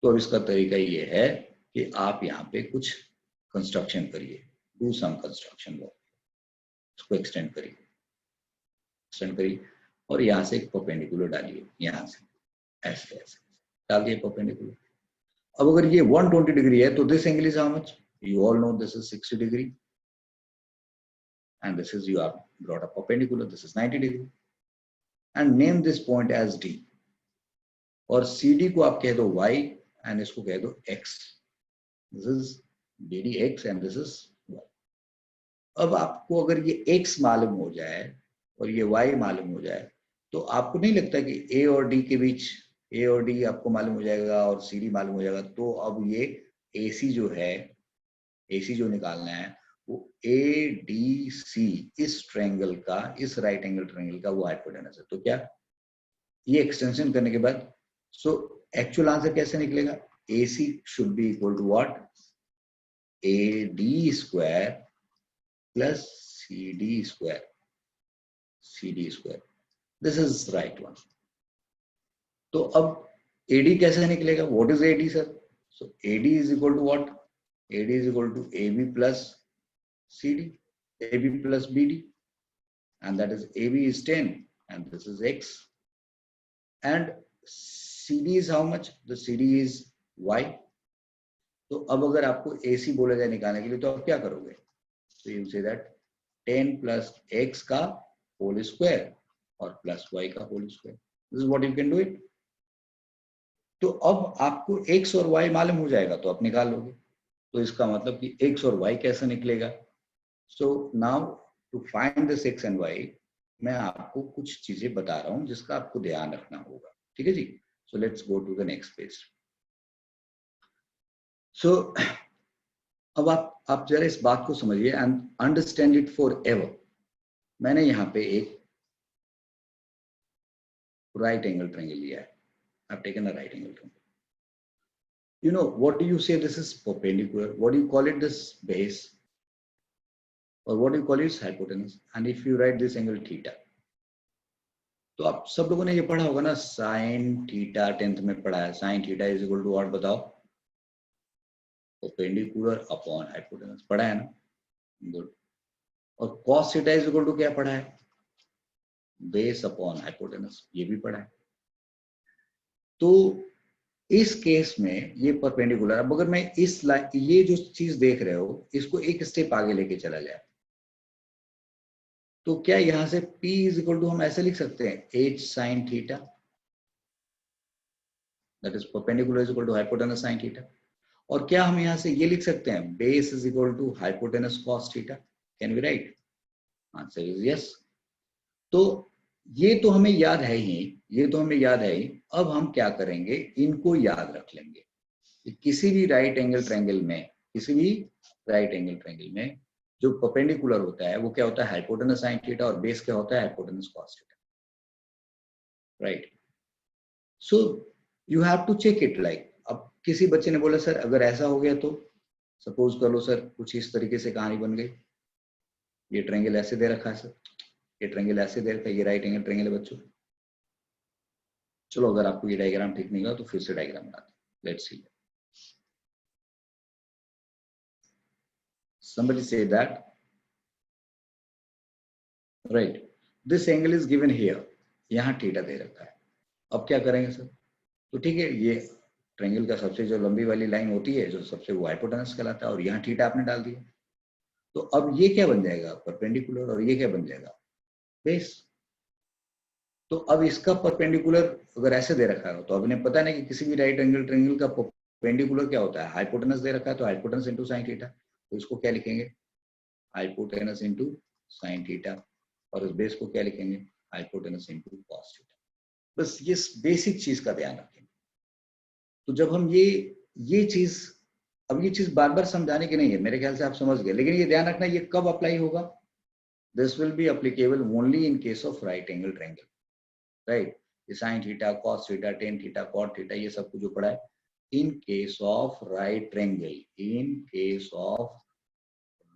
तो अब इसका तरीका ये है कि आप यहाँ पे कुछ कंस्ट्रक्शन करिए, डू सम कंस्ट्रक्शन वर्क, इसको एक्सटेंड करिए और यहाँ से एक परपेंडिकुलर डालिए, यहाँ से ऐसे ऐसे डाल दिए परपेंडिकुलर। अब अगर ये 120 डिग्री है तो this angle is how much? You all know this is 60 degree and this is, you are brought a perpendicular, this is 90 degree and name this point as D और CD को आप कह दो Y एंड इसको कह दो X। This is DDX and this is Y। अब आपको अगर ये X मालूम हो जाए और ये Y मालूम हो जाए तो आपको नहीं लगता कि A और D के बीच, A और D आपको मालूम हो जाएगा और CD मालूम हो जाएगा, तो अब ये AC जो है, AC जो निकालना है वो ADC इस ट्रायंगल का, इस राइट एंगल ट्रायंगल का वो हाइपोटेनस है। तो क्या ये एक्सटेंशन करने के बाद सो एक्चुअल आंसर कैसे निकलेगा? AC should be equal to what? AD square plus CD square. This is right one. तो अब AD कैसे निकलेगा? What is AD sir? So AD is equal to what? AD is equal to AB plus CD, AB plus BD, and that is AB is 10 and this is X and CD is how much? The CD is Y. तो अब अगर आपको AC बोला जाए निकालने के लिए तो आप क्या करोगे? So you say that 10 plus X का होल स्क्वायर और प्लस Y का whole square. This is what you can do it. तो अब आपको X और Y मालूम हो जाएगा तो आप निकाल लोगे. तो इसका मतलब कि X और Y कैसे निकलेगा? So now to find this X and Y मैं आपको कुछ चीजें बता रहा हूं जिसका आपको ध्यान रखना होगा. ठीक है जी? So let's go to the next page. So अब आप जरा इस बात को समझिए and understand it for ever. मैंने यहाँ पे एक राइट एंगल ट्रायंगल लिया है. I've taken a right angle triangle. You know, what do you say this is perpendicular? What do you call it this base? Or what do you call it hypotenuse? And if you write this angle theta, तो आप सब लोगों ने ये पढ़ा होगा ना, साइन थीटा 10th में पढ़ा है. Sine theta is equal to what बताओ? Perpendicular upon hypotenuse. पढ़ा है ना? गुड. और cos theta is equal to क्या पढ़ा है? Base upon hypotenuse. ये भी पढ़ा है. तो इस केस में ये परपेंडिकुलर. अब अगर मैं इस ये जो चीज देख रहे हो इसको एक स्टेप आगे लेके चला जाए तो क्या यहां से P इज इक्वल टू हम ऐसे लिख सकते हैं H sine theta, that is perpendicular is equal to hypotenuse sine theta. और क्या हम यहां से ये लिख सकते हैं base is equal to hypotenuse cos theta? Can we write? Answer is yes. तो ये तो हमें याद है ही, ये तो हमें याद है ही. अब हम क्या करेंगे, इनको याद रख लेंगे. किसी भी राइट एंगल ट्रायंगल में, किसी भी राइट एंगल ट्रायंगल में जो परपेंडिकुलर होता है वो क्या होता है? Hypotenuse sine theta. और बेस क्या होता है? Hypotenuse cos theta. Right. So you have to check it. Like अब किसी बच्चे ने बोला सर अगर ऐसा हो गया तो, सपोज कर लो सर कुछ इस तरीके से कहानी बन गई. ये ट्रायंगल ऐसे दे रखा है सर, ये ट्रायंगल ऐसे दे रखा है, ये राइट एंगल ट्रायंगल है बच्चों। चलो अगर आपको ये डायग्राम ठीक नहीं लगा तो फिर से डायग्राम बनाते हैं, let's see. somebody say that right, this angle is given here, यहाँ थीटा दे रखा है। अब क्या करेंगे सर, तो ठीक है, ये ट्रायंगल का सबसे जो लंबी वाली लाइन होती है जो सबसे, वो हाइपोटेनस कहलाता है, और यहाँ थीटा आपने डाल दिया। तो अब ये क्या बन जाएगा, परपेंडिकुलर, और ये क्या बन जाएगा, बेस। तो अब इसका परपेंडिकुलर अगर ऐसे दे रखा है तो अब इन्हें पता नहीं कि किसी भी राइट एंगल ट्रायंगल का परपेंडिकुलर क्या होता है, हाइपोटेनस दे रखा है तो हाइपोटेनस इनटू साइन थीटा। तो इसको क्या लिखेंगे, हाइपोटेनस इनटू साइन थीटा, और इस बेस को क्या लिखेंगे, हाइपोटेनस इनटू कॉस थीटा। बस ये बेसिक चीज का ध्यान रखें। तो जब हम ये चीज, अब ये चीज बार बार समझाने की नहीं है, मेरे ख्याल से आप समझ गए, लेकिन ये ध्यान रखना ये कब अप्लाई होगा, this will be applicable only in case of right angle triangle, right. ये sine theta, cos theta, tan theta, cot theta, ये सब कुछ जो पढ़ा है, in case of right triangle, in case of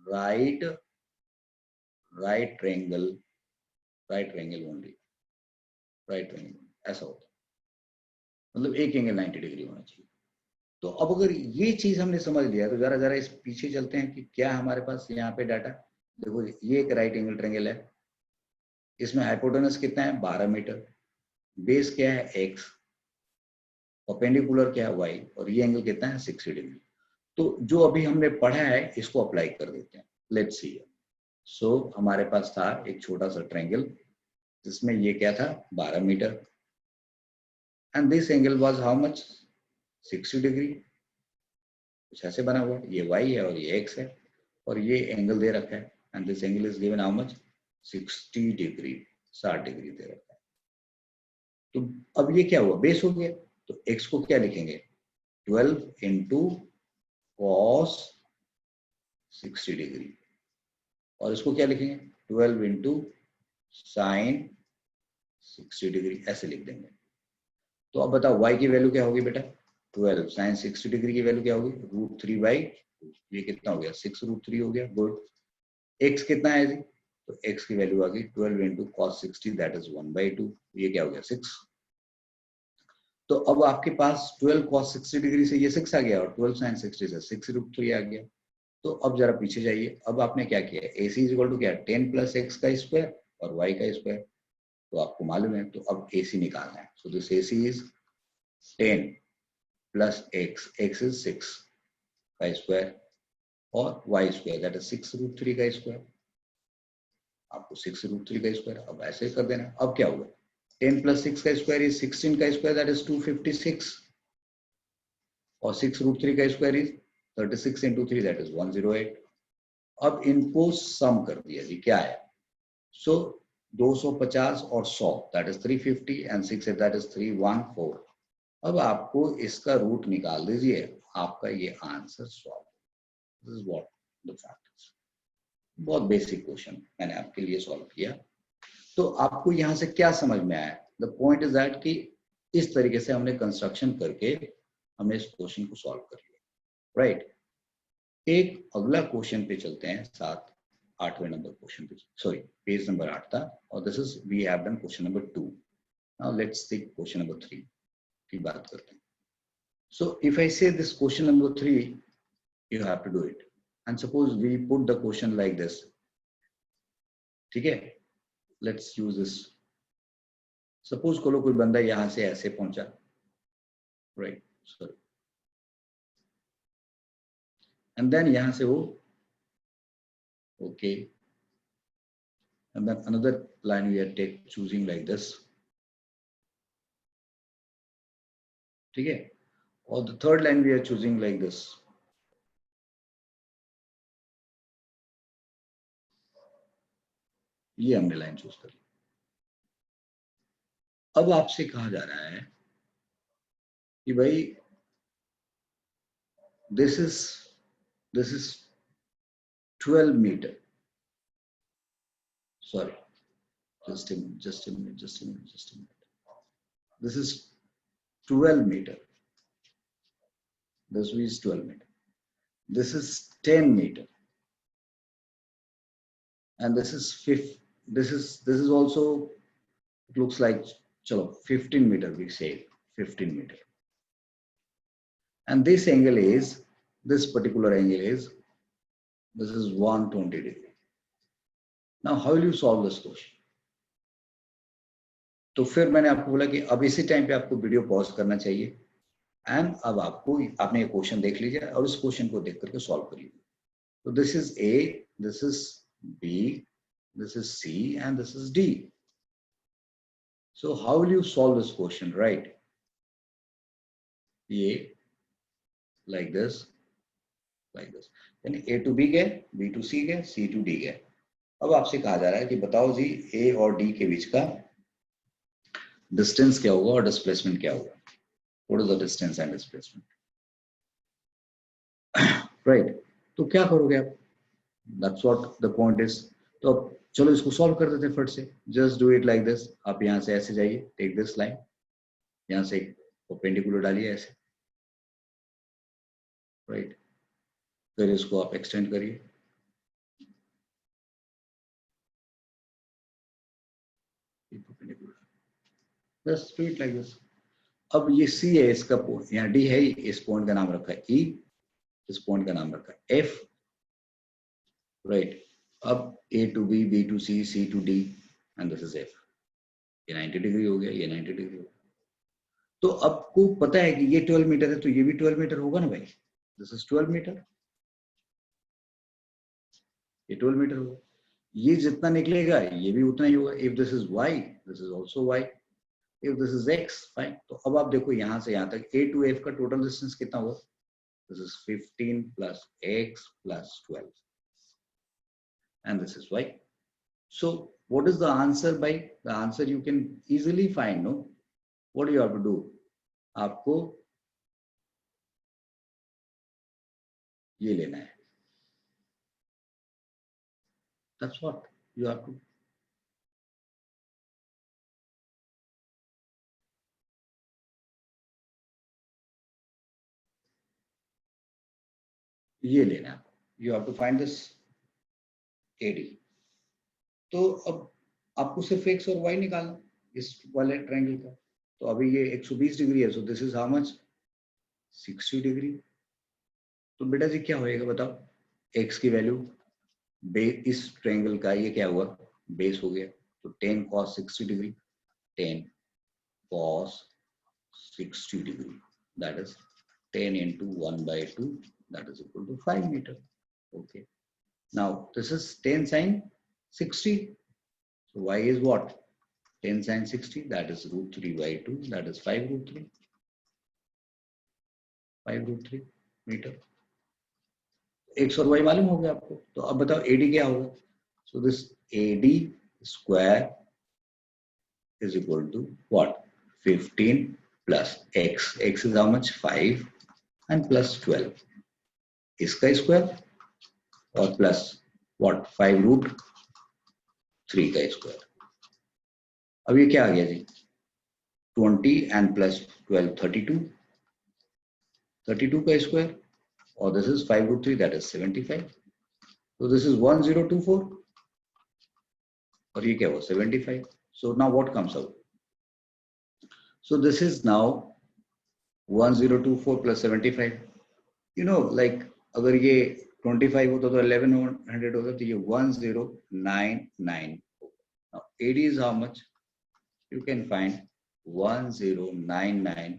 right triangle, right triangle only, right triangle ऐसा होता है, मतलब एक एंगल 90 डिग्री होना चाहिए। तो अब अगर ये चीज हमने समझ लिया तो जरा जरा इस पीछे चलते हैं कि क्या हमारे पास यहाँ पे डाटा। देखो ये एक राइट एंगल ट्रायंगल है, इसमें हाइपोटेनस कितना है 12 मीटर, बेस क्या है x, परपेंडिकुलर क्या है y, और ये एंगल कितना है 60 डिग्री। तो जो अभी हमने पढ़ा है इसको अप्लाई कर देते हैं, लेट्स सी। सो हमारे पास था एक छोटा सा ट्रायंगल जिसमें ये क्या था 12 metre, and this angle was how much, 60 degree, कुछ ऐसे बना हुआ, ये y है और ये x है, और ये एंगल दे रखा है, and this angle is given how much, 60 degree, 60 degree दे रखा है। तो अब ये क्या हुआ, बेस हो गया, तो x को क्या लिखेंगे, 12 इंटू कॉस 60 डिग्री, और इसको क्या लिखेंगे 12 इंटू साइन 60 डिग्री, ऐसे लिख देंगे। तो अब बताओ y की वैल्यू क्या होगी बेटा, 12 साइन 60 डिग्री की वैल्यू क्या होगी, √3/2, ये कितना हो गया 6√3 हो गया, गुड। x कितना है जी, तो x की वैल्यू आ गई 12 इंटू कॉस 60, दैट इज 1/2, ये क्या हो गया 6। तो अब आपके पास 12 cos 60 डिग्री से ये 6 आ गया, और 12 sin 60 से 6√3 आ गया। तो अब जरा पीछे जाइए, अब आपने क्या किया, AC इज इक्वल टू क्या, 10 + x का स्क्वायर और y का स्क्वायर, तो आपको मालूम है, तो अब AC निकालना है। So this AC is 10 + x is 6 का स्क्वायर, और y स्क्वायर दैट इज 6√3 का स्क्वायर, आपको 6√3 का स्क्वायर, अब ऐसे कर देना। अब क्या होगा, 10 + 6 का स्क्वायर इज 16 का स्क्वायर, दैट इज 256, और 6√3 का square is 36 into 3, that is 108। अब इनको सम कर दिया जी, क्या है, सो 250 और 100 that is 350, and 6 that is 314। अब आपको इसका रूट निकाल दीजिए, आपका ये answer solve. This is what the fact is. बहुत बेसिक क्वेश्चन मैंने आपके लिए सॉल्व किया। तो आपको यहां से क्या समझ में आया, द पॉइंट इज दैट कि इस तरीके से हमने कंस्ट्रक्शन करके हमने इस क्वेश्चन को सॉल्व कर लिया, राइट। एक अगला क्वेश्चन पे चलते हैं, 8वें नंबर क्वेश्चन पे, सॉरी पेज नंबर 8 था, और this is we have done question number 2। Now let's take question number 3 की बात करते हैं। So if I say this question number 3, you have to do it, and suppose we put the question like this, ठीक है, let's use this, suppose करो कोई बंदा यहां से ऐसे पहुंचा, right, sorry, and then यहां से वो, okay, and then another line we are choosing like this, ठीक है, और the third line we are choosing like this, ये हमने लाइन चूज कर ली। अब आपसे कहा जा रहा है कि भाई this is 12 meter, sorry, just a minute, this is 12 meter, this is 12 meter, this is 10 meter, and this is this is also, it looks like, chalo 15 meter, we say 15 meter, and this angle is, this particular angle is, this is 120 degree. Now how will you solve this question? तो फिर मैंने आपको बोला कि अब इसी टाइम पे आपको वीडियो पॉज करना चाहिए, एंड अब आपको, आपने ये क्वेश्चन देख लीजिए और इस क्वेश्चन को देख करके सॉल्व करिए. तो this is A, this is B, this is C, and this is D. So how will you solve this question, right? A like this, like this. Then A to B गए, B to C गए, C to D गए. अब आपसे कहा जा रहा है कि बताओ जी A और D के बीच का डिस्टेंस क्या होगा और डिस्प्लेसमेंट क्या होगा. What is the distance and displacement? Right? तो क्या करोगे आप? That's what the point is. तो चलो इसको सॉल्व कर देते हैं फट से. Just do it like this. आप यहाँ से ऐसे जाइए, take this line, यहाँ से परपेंडिकुलर डालिए ऐसे, राइट. फिर इसको आप एक्सटेंड करिए, बस डू इट लाइक दिस. अब ये C है, इसका पॉइंट यहाँ D है, इस पॉइंट का नाम रखा है E, इस पॉइंट का नाम रखा है F, राइट. अब A to B, B to C, C to D, and this is F. ये 90 डिग्री हो गया, ये 90 डिग्री हो गया. तो आपको पता है कि ये 12 मीटर है, तो ये भी 12 मीटर होगा ना भाई. दिस इज 12 मीटर, ये 12 मीटर होगा. ये जितना निकलेगा ये भी उतना ही होगा. If this is y, this is also y. If this is x, fine. तो अब आप देखो यहां से यहां तक A to F का टोटल डिस्टेंस कितना होगा. This is 15 plus x plus 12, and this is y. So what is the answer by? The answer you can easily find, no? What do you have to do? आपको ये लेना है. That's what you have to. ये लेना है. You have to find this AD. तो अब आपको सिर्फ x और y निकालना इस वाले ट्रायंगल का. तो अभी ये 120 डिग्री है, so this is how much, 60 degree. तो बेटा जी क्या होएगा बताओ. x की वैल्यू, बेस इस ट्रायंगल का ये क्या हुआ, बेस हो गया. तो 10 cos 60 degree, 10 cos 60 degree, that is 10 into 1 by 2, that is equal to 5 meter. Okay. Now this is 10 sin 60. So y is what? 10 sin 60, that is root 3 by 2, that is 5 root 3. 5 root 3 meter. x और y मालूम हो गया आपको. तो अब बताओ AD क्या होगा. So this AD square is equal to what? 15 plus x. X is how much? 5 and plus 12. इसका स्क्वायर और प्लस व्हाट 5 रूट 3 का स्क्वायर. अब ये क्या आ गया जी, 20 एंड प्लस 12 32, 32 का स्क्वायर, और this is 5 root 3, that is 75. तो दिस इज 1024 और ये क्या हुआ 75. So now what comes out. So this is now 1024 plus 75. You know like अगर ये 25 होता तो 1100 होता, तो ये 1099. Now AD is how much? You can find 1099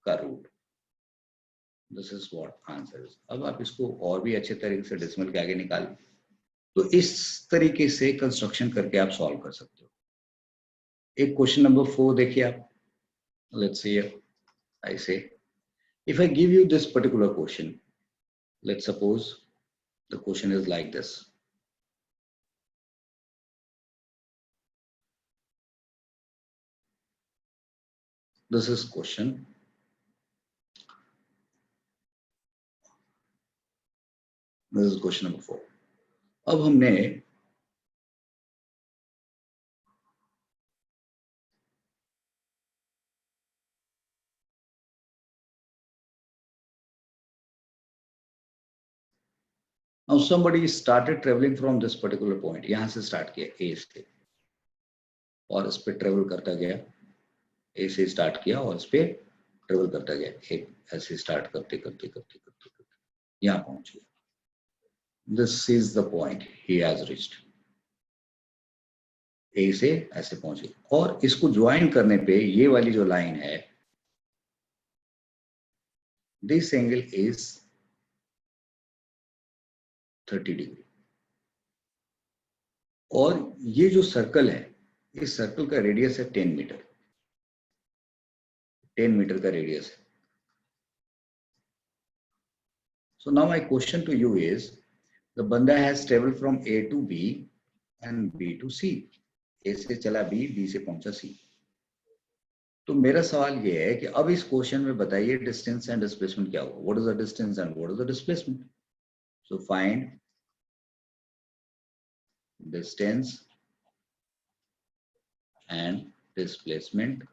का root. This is what answer is. अब आप इसको और भी अच्छे तरीके से डेसिमल के आगे निकाल, तो इस तरीके से कंस्ट्रक्शन करके आप सॉल्व कर सकते हो. एक क्वेश्चन नंबर 4 देखिए आप. Let's see here. I say, if I give you this particular question, let's suppose the question is like this. This is question. This is question number 4. अब हमने Now somebody started traveling from this particular point, यहाँ से start किया A से, और इस पे travel करता गया, A से start किया और इस पे travel करता गया, एक ऐसे start करते करते करते करते करते यहाँ पहुंच गया. This is the point he has reached. A से ऐसे पहुंच गया और इसको ज्वाइन करने पे ये वाली जो लाइन है, this angle is 30 डिग्री. और ये जो सर्कल है, इस सर्कल का रेडियस है 10 मीटर. 10 मीटर का रेडियस है. So now my question to you is, the banda has traveled from A to B and B to C. A से चला B, B से पहुंचा C. तो मेरा सवाल ये है कि अब इस क्वेश्चन में बताइए डिस्टेंस एंड डिस्प्लेसमेंट क्या होगा. What is the distance and what is the displacement. So find distance and displacement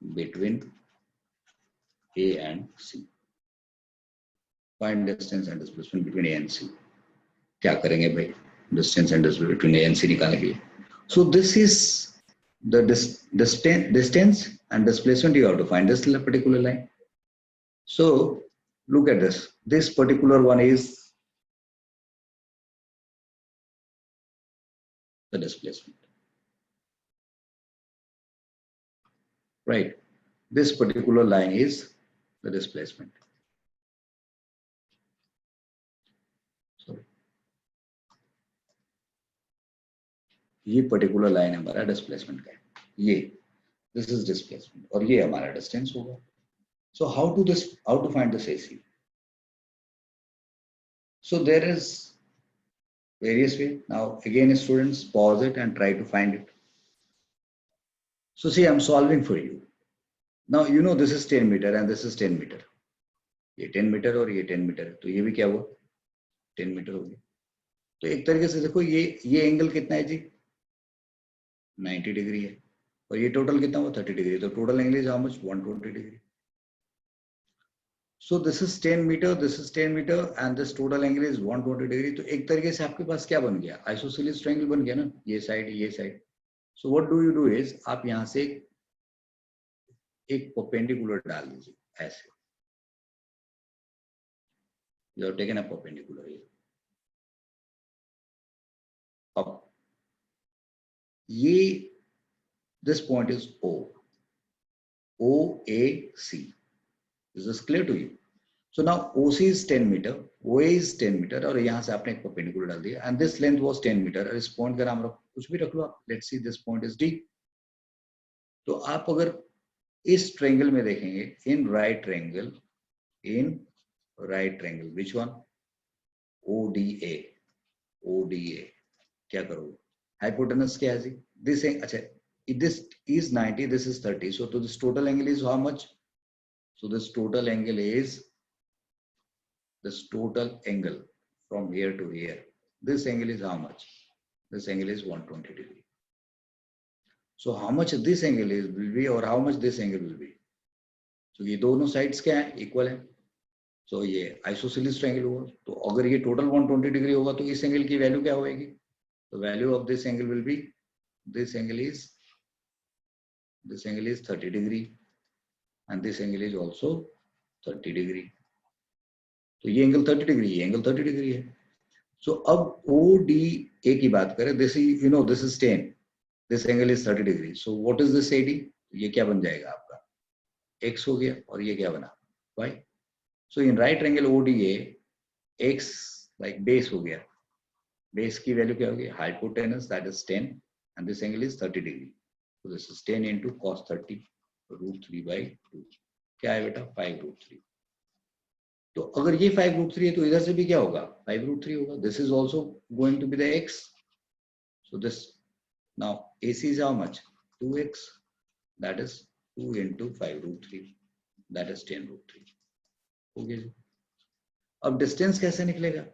between A and C. Find distance and displacement between A and C. क्या करेंगे भाई distance and displacement between A and C निकालने के लिए. So this is the distance and displacement you have to find this particular line. So look at this. This particular one is the displacement. Right. This particular line is the displacement. Sorry. ये पर्टिकुलर लाइन हमारा डिस्प्लेसमेंट का है. ये दिस इज डिस्प्लेसमेंट और ये हमारा डिस्टेंस होगा. So how to find this AC. So there is various way. Now again students pause it and try to find it. So see, I'm solving for you. Now you know this is 10 meter and this is 10 meter. ये 10 मीटर और ये 10 मीटर, तो ये भी क्या हुआ 10 मीटर हो गया. तो एक तरीके से देखो ये एंगल कितना है जी 90 डिग्री है और ये टोटल कितना हुआ 30 डिग्री. तो total angle is how much 120 degree. So this is 10 meter, this is 10 meter and this total angle is 120 degree. तो एक तरीके से आपके पास क्या बन गया आइसोसेलेस ट्रायंगल बन गया ना, ये साइड ये side. So what do you do is आप यहाँ से एक परपेंडिकुलर डाल दीजिए ऐसे. You have taken a perpendicular here. अब ये this point is O, OAC. Is this clear to you? So now OC is 10 meter, OA is 10 meter और यहाँ से आपने एक perpendicular डाल दिया and this length was 10 meter. और इस point का नाम रखो कुछ भी रख लो आप. Let's see this point is D. तो आप अगर इस ट्रायंगल में देखेंगे in right triangle, which one? ODA. क्या करोगे हाइपोटेनस क्या है जी दिस. अच्छा this is 90, this is 30. So to this total angle is how much? So this total angle is from here to here. This angle is how much? This angle is 120 degree. So how much this angle will be or how much this angle will be? So ये दोनों sides क्या है equal है. So ये isosceles triangle होगा. तो अगर ये total 120 degree होगा तो इस angle की value क्या होगी? The value of this angle will be this angle is 30 degree. And this angle is also 30 degree. तो ये एंगल 30 डिग्री, ये एंगल 30 डिग्री है. सो अब ODA की बात करें, this is you know this is 10, this angle is 30 degree. So what is this AD? ये क्या बन जाएगा आपका x हो गया और ये क्या बना y. So in right angle ODA x like base हो गया. बेस की वैल्यू क्या होगी hypotenuse that is 10 and this angle is 30 degree. So this is 10 into cos 30 √3/2. क्या है बेटा 5√3. तो अगर ये 5√3 है तो इधर से भी क्या होगा 5√3 होगा. This is also going to be the x. So this now AC is how much 2x, that is 2 into 5√3, that is 10√3. हो गया जी. अब डिस्टेंस कैसे निकलेगा?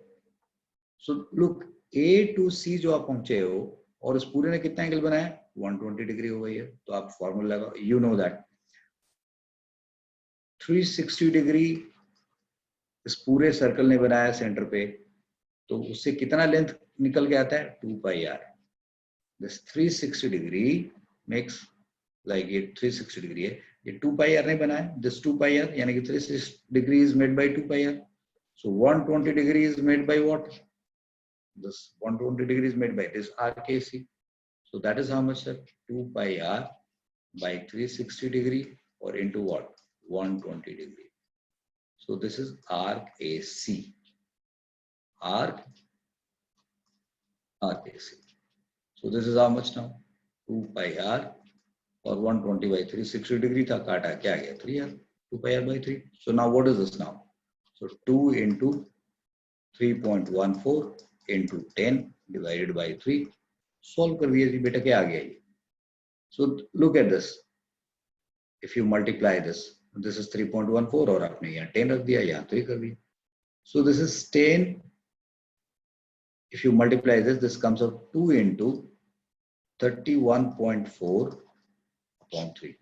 So look A to C जो आप पहुंचे हो और इस पूरे ने कितना एंगल बनाया 120 डिग्री हो गई है. तो आप फॉर्मूला लगा, यू नो दैट 360 डिग्री इस पूरे सर्कल ने बनाया सेंटर पे, तो उससे कितना लेंथ निकल के आता है 2 पाई r. This 360 degree makes like ये 360 डिग्री है, ये 2 पाई r ने बनाया, दिस 2 पाई r यानी कि 360 degree is made by 2 pi r. So 120 degree is made by what? This 120 degree is made by this RKC. So that is how much, sir? 2 pi r by 360 degree or into what? 120 degree. So this is arc AC. Arc AC. So this is how much now? 2 pi r or 120 by 360 degree था, काटा क्या गया 3r, 2 pi r by 3. So now what is this now? So 2 into 3.14 into 10 divided by 3. Solve कर दिया जी बेटा, क्या आ गया ये? So look at this. If you multiply this, this is 3.14 और आपने यहाँ 10 रख दिया, यहाँ 3 कर दिया. So this is 10. If you multiply this, this comes out 2 into 31.4 upon 3.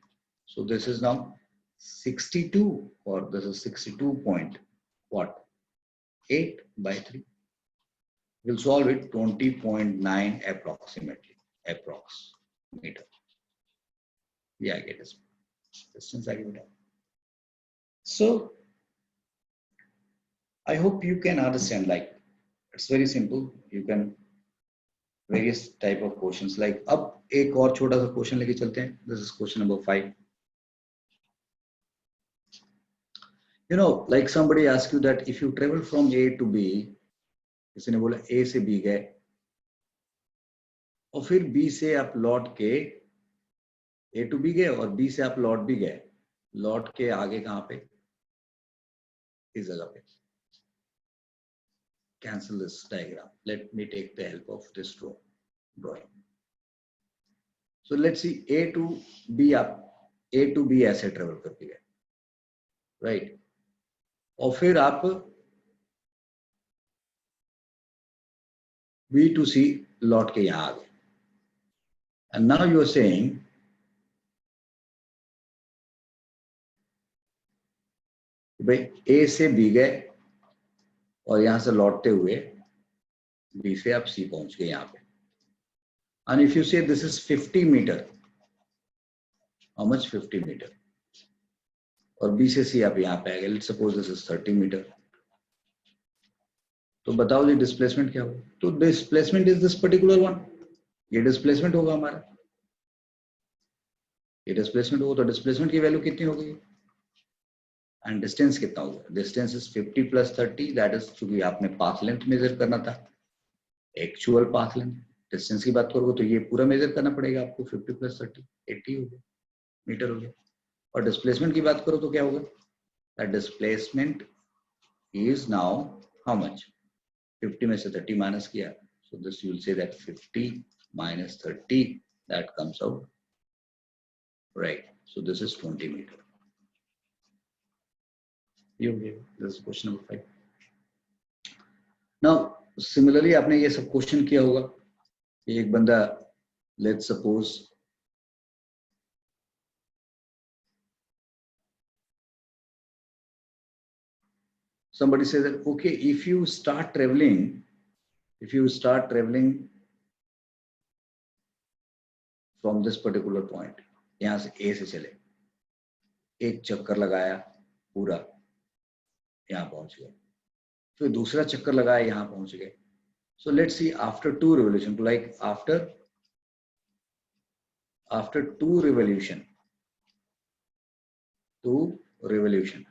So this is now 62, or this is 62 point what? 8 by 3. We'll solve it 20.9 approximately. Approx meter. Yeah, I get this. Distance I give it. So I hope you can understand. Like it's very simple. You can various type of questions. Like अब एक और छोटा सा क्वेश्चन लेके चलते हैं. This is question number 5. You know, like somebody asks you that if you travel from A to B, किसी ने बोला A से B गए और फिर B से आप लौट के A to B गए और B से आप लौट भी गए, लौट के आगे कहाँ पे? इस जगह पे. Cancel this diagram. Let me take the help of this drawing. So let's see, A to B आप A to B ऐसे ट्रेवल करके गए, राइट? और फिर आप B to C लौट के यहाँ आ गए. And now you are saying भाई A से B गए और यहाँ से लौटते हुए B से आप C पहुंच गए यहाँ पे. And if you say this is 50 meter, how much? 50 meter. और B से C आप यहाँ पे आ गए. Let's suppose this is 30 meter. तो बताओ जी डिस्प्लेसमेंट क्या होगा? तो displacement is this particular one. ये डिस्प्लेसमेंट होगा हमारा. ये डिस्प्लेसमेंट होगा, तो डिस्प्लेसमेंट की वैल्यू कितनी होगी? एंड डिस्टेंस कितना होगा? Distance is 50 plus 30. That is, चूंकि आपने पाथ लेंथ मेजर करना था, एक्चुअल पाथ लेंथ. डिस्टेंस की बात करोगे तो ये पूरा मेजर करना पड़ेगा आपको. 50 प्लस 30 80 हो गया, मीटर हो गया. और डिस्प्लेसमेंट की बात करो तो क्या होगा? That displacement is now how much? 50 में से 30 माइनस किया, so this you will say that 50 minus 30, that comes out right. So this is 20 meter. This is question number 5. Now similarly आपने ये सब क्वेश्चन किया होगा. एक बंदा, let's suppose somebody says that okay, if you start traveling from this particular point, यहाँ से A से चले, एक चक्कर लगाया पूरा, यहाँ पहुंच गए, फिर दूसरा चक्कर लगाया, यहाँ पहुंच गए. So let's see after 2 revolution, like after 2 revolution, 2 revolution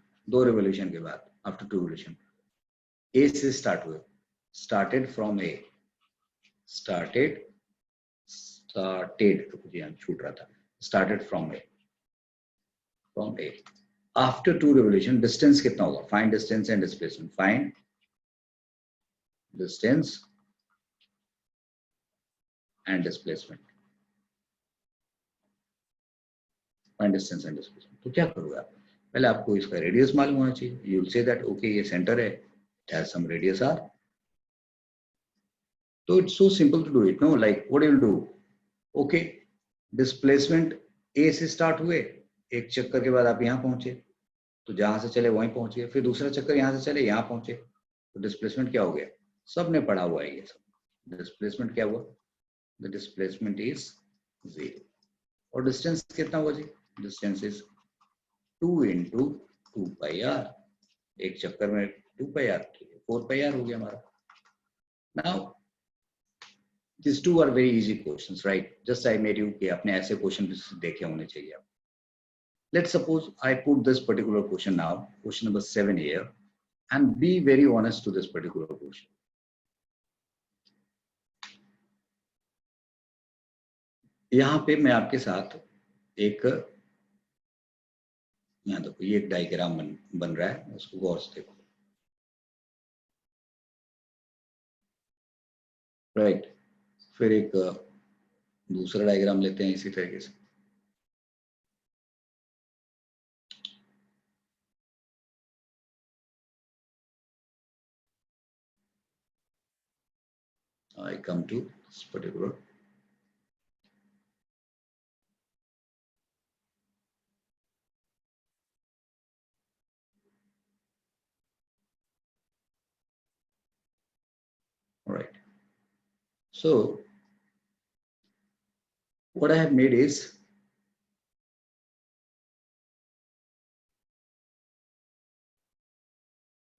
के बाद, after 2 revolution, A से start हुए, started from A, started छूट रहा था, started from A. After 2 revolution, distance कितना होगा? Find distance and displacement. Find distance and displacement. Find distance and displacement. तो क्या करोगे आप? पहले आपको इसका रेडियस मालूम होना चाहिए. You will say that okay, ये सेंटर है, it has some radius r. So it's so simple to do it. No, like what you will do? Okay, displacement A से start हुए, एक चक्कर के बाद आप यहाँ पहुंचे, तो जहां से चले वहीं पहुंच गए, फिर दूसरा चक्कर यहाँ से चले यहाँ पहुंचे, तो डिस्प्लेसमेंट क्या हो गया? सब ने पढ़ा हुआ है ये सब। डिस्प्लेसमेंट क्या हुआ? The displacement is 0। और डिस्टेंस कितना हुआ जी? Distance is 2 into 2πr। एक चक्कर में 2πr, 4πr हो गया हमारा। Now these two are very easy questions, right? Just I made you कि आपने ऐसे क्वेश्चन देखे होने चाहिए आप। Let's suppose I put this particular question now, question number 7 here, and be very honest to this particular question. यहाँ पे मैं आपके साथ एक, यहाँ देखो ये एक डायग्राम बन रहा है, उसको गौर से देखो, राइट? फिर एक दूसरा डायग्राम लेते हैं इसी तरीके से। I come to this particular, all right. So what I have made is,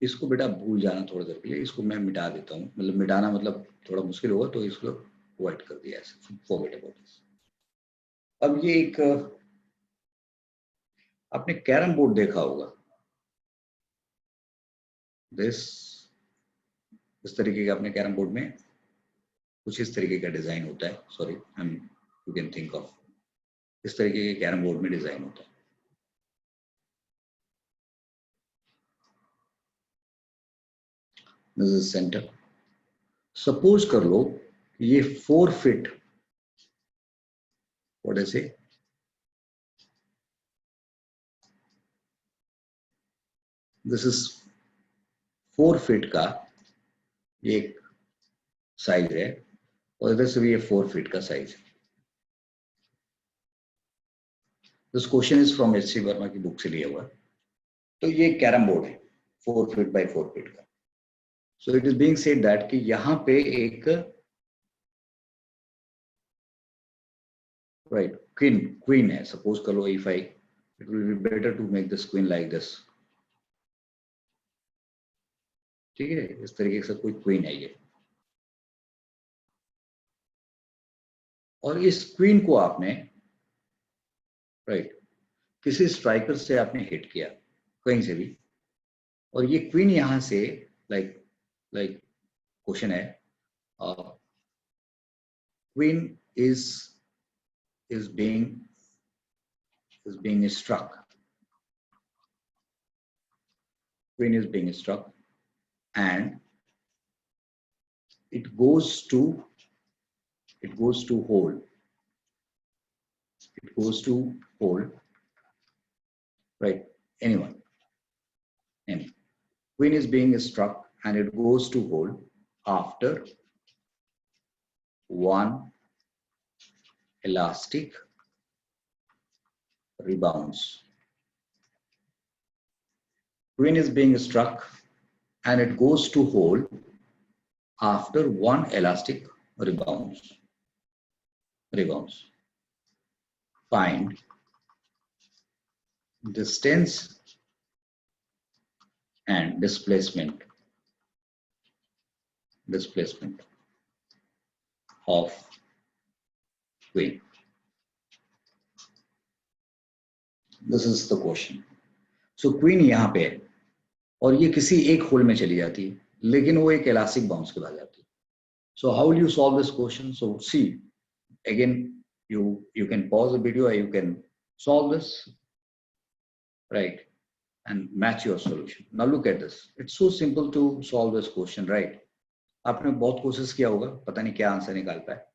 इसको बेटा भूल जाना थोड़ी देर के लिए, इसको मैं मिटा देता हूँ, मतलब मिटाना मतलब थोड़ा मुश्किल होगा, तो इसको अवॉइड कर दिया ऐसे, फॉरगेट अबाउट दिस। अब ये एक, आपने कैरम बोर्ड देखा होगा, इस तरीके का अपने कैरम बोर्ड में कुछ इस तरीके का डिजाइन होता है, sorry you can think of इस तरीके के कैरम बोर्ड में डिजाइन होता है। This is centre. सपोज कर लो ये 4 feet, what is it, this is 4 feet का एक साइज है, और इधर से भी ये 4 फीट का साइज है। This question is from H C Verma की बुक से लिया हुआ। तो ये कैरम बोर्ड है 4 फीट बाय 4 फीट का। So it is being said that कि यहां पे एक, राइट, क्वीन है, सपोज कर लो if I, it will be better to make this queen like this, ठीक है, इस तरीके से कोई क्वीन है ये, और इस क्वीन को आपने, राइट, किसी स्ट्राइकर से आपने हिट किया कहीं से भी, और ये क्वीन यहां से, लाइक क्वेश्चन है, queen is being struck, queen is being struck, and it goes to hold, right, any queen is being struck and it goes to hold after one elastic rebounds. Queen is being struck and it goes to hold after one elastic rebounds. Find distance and displacement of queen. This is the question. So queen यहाँ पे है और ये किसी एक होल में चली जाती है, लेकिन वो एक इलास्टिक बाउंस के बाद जाती है. So how will you solve this question? So see, again, you can pause the video or you can solve this, right, and match your solution. Now look at this. It's so simple to solve this question, right? आपने बहुत कोशिश किया होगा, पता नहीं क्या आंसर निकाल पाए.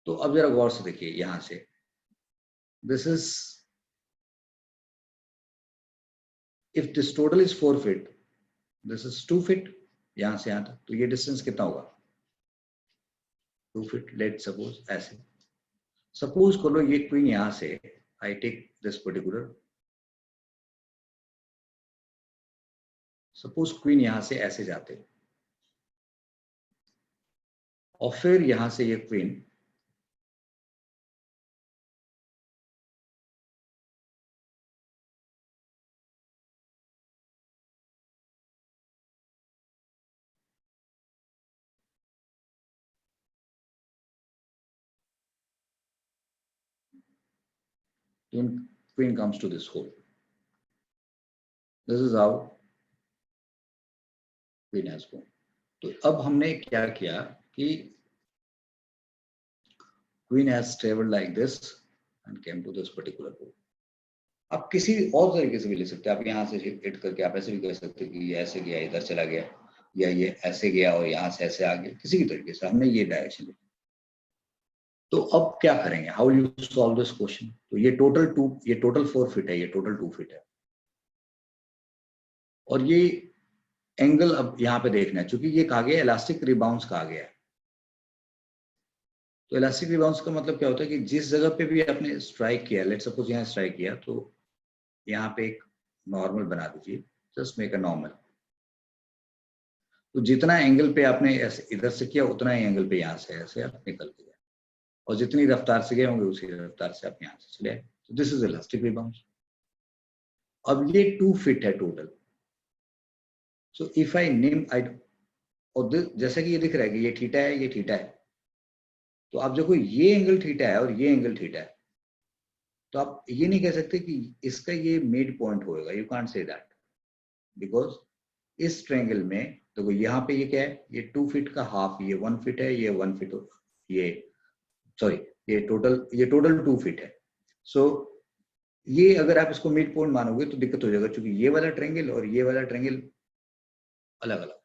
तो अब जरा गौर से देखिए यहां से, this is, if this total is 4 feet, this is 2 feet, यहां से यहां तक, तो ये डिस्टेंस कितना होगा? 2 feet. लेट सपोज ऐसे, सपोज करो ये क्वीन यहां से, I take this particular suppose queen यहां से ऐसे जाते और फिर यहां से ये queen queen comes to this hole. This is how queen has gone. तो अब हमने क्या किया कि queen has traveled like this and came to this particular hole. आप किसी और तरीके से भी ले सकते हैं, आप यहाँ से हिट करके आप ऐसे भी कर सकते हैं कि ये ऐसे गया इधर चला गया, या ये ऐसे गया और यहाँ से ऐसे आ गया, किसी भी तरीके से हमने ये डायरेक्शन ली। तो अब क्या करेंगे, how you solve this question? तो ये टोटल 4 फीट है, ये टोटल 2 फीट है, और ये एंगल अब यहाँ पे देखना है, क्योंकि ये कहा गया इलास्टिक रिबाउंस कहा गया है। तो इलास्टिक रिबाउंस का मतलब क्या होता है कि जिस जगह पे भी आपने स्ट्राइक किया, लेट्स सपोज यहाँ स्ट्राइक किया, तो यहाँ पे एक नॉर्मल बना दीजिए, जस्ट मेक अ नॉर्मल। तो जितना एंगल पे आपने ऐसे इधर से किया उतना ही एंगल पे यहाँ से ऐसे आप निकल के गए, और जितनी रफ्तार से गए होंगे उसी रफ्तार से आप यहाँ से चले आए। तो दिस इज इलास्टिक रिबाउंस। अब ये 2 फीट है total. So if I name I, और जैसा कि ये दिख रहा है कि ये थीटा है, ये थीटा है, तो आप देखो ये एंगल थीटा है और ये एंगल थीटा है, तो आप ये नहीं कह सकते कि इसका ये मिड पॉइंट होएगा, you can't say that, because इस ट्रायंगल में देखो यहाँ पे ये क्या है, ये 2 फीट का हाफ, ये 1 फीट है, ये 1 फीट, ये सॉरी ये टोटल 2 फीट है। सो ये अगर आप इसको मिड पॉइंट मानोगे तो दिक्कत हो जाएगा, क्योंकि ये वाला ट्रायंगल और ये वाला ट्रायंगल अलग अलग।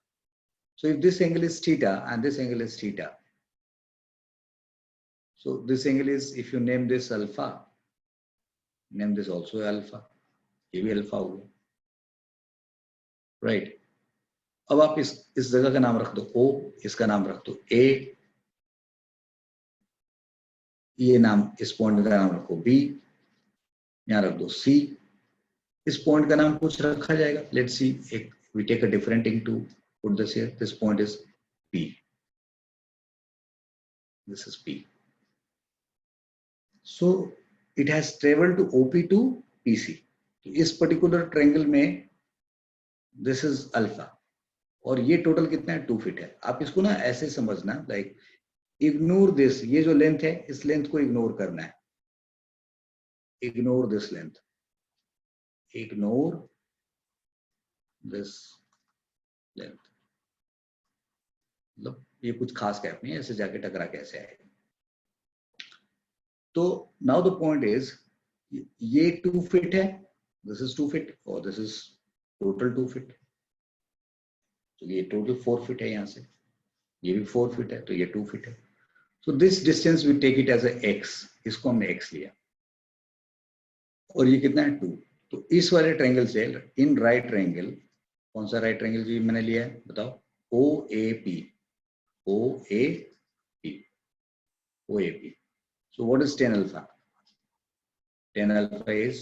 So if this angle is theta and this angle is theta, so this angle is, if you name this alpha, name this also alpha, ये भी अल्फा हो गया, राइट। अब आप इस जगह का नाम रख दो O, इसका नाम रख दो A, ये नाम, इस पॉइंट का नाम रखो B, यहाँ रख दो C, इस पॉइंट का नाम कुछ रखा जाएगा, लेट्स सी, एक we take a different thing to put this here, this point is P, this is P. So it has traveled to OP to PC. तो इस पर्टिकुलर ट्रायंगल में दिस इज अल्फा, और ये टोटल कितना है, 2 फीट है। आप इसको ना ऐसे समझना, लाइक इग्नोर दिस, ये जो लेंथ है इस लेंथ को इग्नोर करना है, ignore this length, ignore this length, मतलब ये कुछ खास गैप नहीं है, ऐसे जाके टकरा कैसे आएगा। तो नाउ द पॉइंट इज, ये 2 फीट है, दिस इज 2 फीट, और दिस इज टोटल 2 फीट, तो ये टोटल 4 फीट है, यहाँ से ये भी 4 फीट है, तो ये 2 फीट है। So this distance we take it as a x, इसको हमने x लिया, और ये कितना है 2। तो इस वाले ट्रायंगल से, इन राइट ट्रायंगल, कौन सा राइट ट्रायंगल जी मैंने लिया है बताओ, OAP, OAP, OAP. So what is tan alpha? Tan alpha is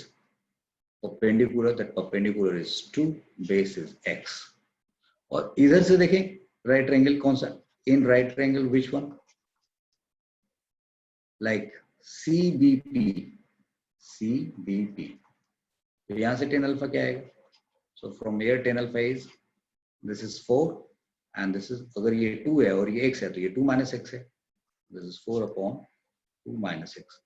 perpendicular, that perpendicular is 2, base is x. और इधर से देखें राइट ट्रायंगल कौन सा, in right triangle which one, like CBP, CBP, तो यहां से tan alpha क्या आएगा, so from here tan alpha is, this is 4 and this is, अगर ये 2 है और ये x है तो ये 2 minus x है, this is 4 upon 2 minus x।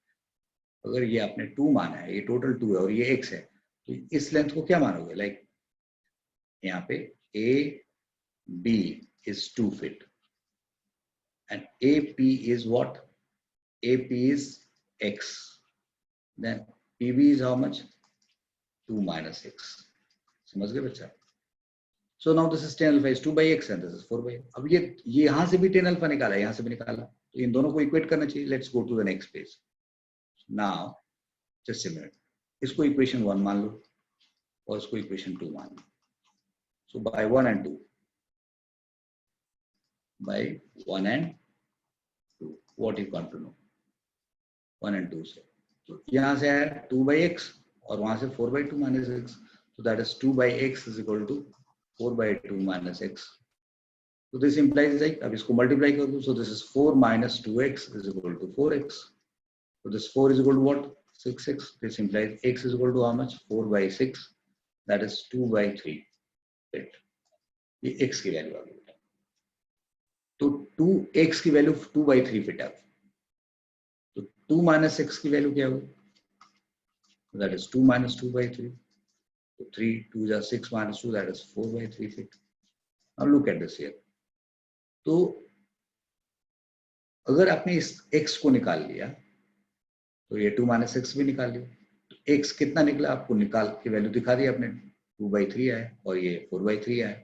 अगर ये आपने 2 माना है, ये टोटल 2 है और ये x है, तो इस लेंथ को क्या मानोगे, लाइक यहाँ पे AB is 2 feet and AP is what, AP is x, then PB is how much, 2 minus x। समझ गए बच्चा? So now this is tan alpha is 2 by x and this is 4 by x। अब ये यहाँ से भी tan alpha निकाला, यहाँ से भी निकाला, तो इन दोनों को इक्वेट करना चाहिए। Let's go to the next page. Now just a minute, इसको इक्वेशन 1 मान लो और इसको इक्वेशन 2 मान लो। So by 1 and 2, by 1 and 2, what you want to know, 1 and 2 से, तो यहाँ से है 2 by x और वहां से 4 by 2 minus x, so that is 2 by x is equal to 4 by 2 minus x. So this implies like, अब इसको multiply कर दूँ, so this is 4 minus 2x is equal to 4x. So this 4 is equal to what? 6x. This implies x is equal to how much? 4 by 6. That is 2 by 3. Right? ये x की वैल्यू आ गई. तो 2x की वैल्यू 2 by 3 फिट है. तो 2 minus x की वैल्यू क्या होगी? That is 2 minus 2 by 3. So 3, 2 is 6 minus 2, that is 4 by 3 fit. Now look at this here. तो अगर आपने इस x को निकाल लिया तो ये 2 minus x भी निकाल लिया. तो x कितना निकला आपको निकाल के वैल्यू दिखा दी आपने, 2 by 3 आया और ये 4 by 3 आया.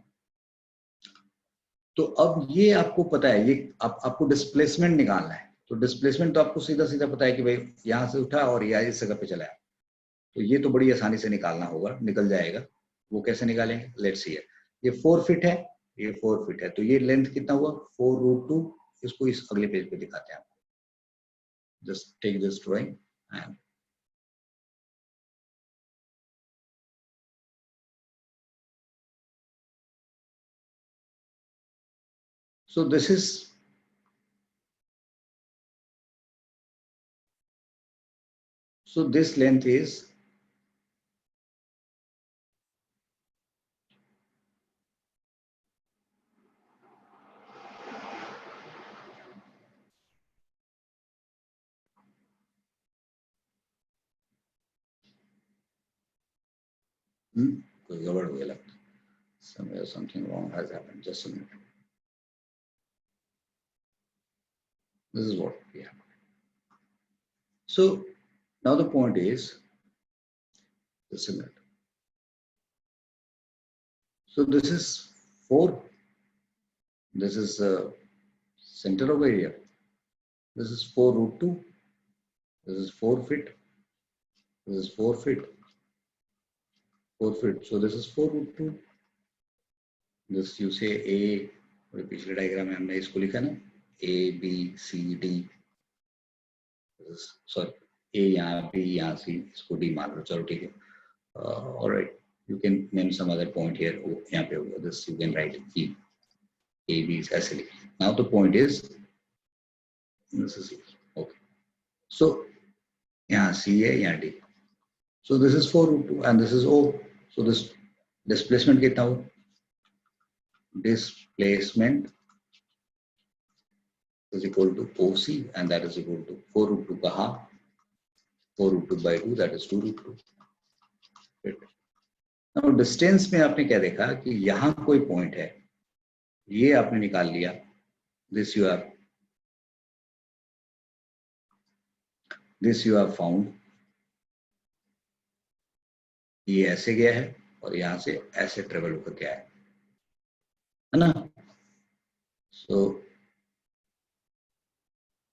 तो अब ये आपको पता है, ये आपको डिस्प्लेसमेंट निकालना है. तो डिस्प्लेसमेंट तो आपको सीधा सीधा पता है कि भाई यहां से उठा और ये इस जगह पे चला है. तो ये तो बड़ी आसानी से निकालना होगा, निकल जाएगा. वो कैसे निकालेंगे? Let's see. ये 4 फीट है, ये 4 फीट है, तो ये लेंथ कितना हुआ? 4√2. इसको इस अगले पेज पे दिखाते हैं आपको. Just take this drawing and so this is this length is कोई गड़बड़ हो गया लगता है. Somewhere something wrong has happened. Just a minute. This is what we have. So now the point is, just a minute. So this is 4. This is center over here. This is 4√2. This is 4 feet. This is 4 feet. 4 feet. So this is 4√2. This you say A. और पिछले डायग्राम में हमने इसको लिखा ना, A B C D. Sorry, A यहाँ B यहाँ C, इसको D मान लो. चलो ठीक है. All right. You can name some other point here. यहाँ पे होगा. This you can write E. A B is ऐसे लिख. Now the point is, this is okay. So यहाँ C है, यहाँ D. So this is 4√2 and this is O. So this displacement कितना हो? Displacement is equal to OC and that is equal to 4√2 का half. 4√2 by 2, that is 2√2. Now distance में आपने क्या देखा कि यहाँ कोई पॉइंट है, ये आपने निकाल लिया. This you have found. ये ऐसे गया है और यहाँ से ऐसे ट्रेवल होकर गया है ना. So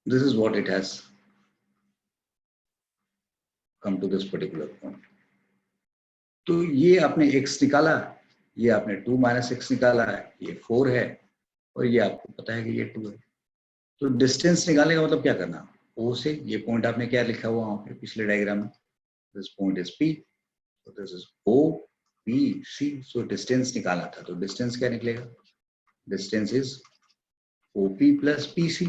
this is what it has come to this particular point. तो ये आपने x निकाला, ये आपने 2 minus x निकाला है, ये 4 है और ये आपको पता है कि ये 2 है. तो डिस्टेंस निकालने का मतलब क्या करना? O से ये पॉइंट आपने क्या लिखा हुआ वहां पे पिछले डायग्राम में? This point is P. So this is O P C. So distance निकालना था, तो डिस्टेंस क्या निकलेगा? Distance is OP plus PC.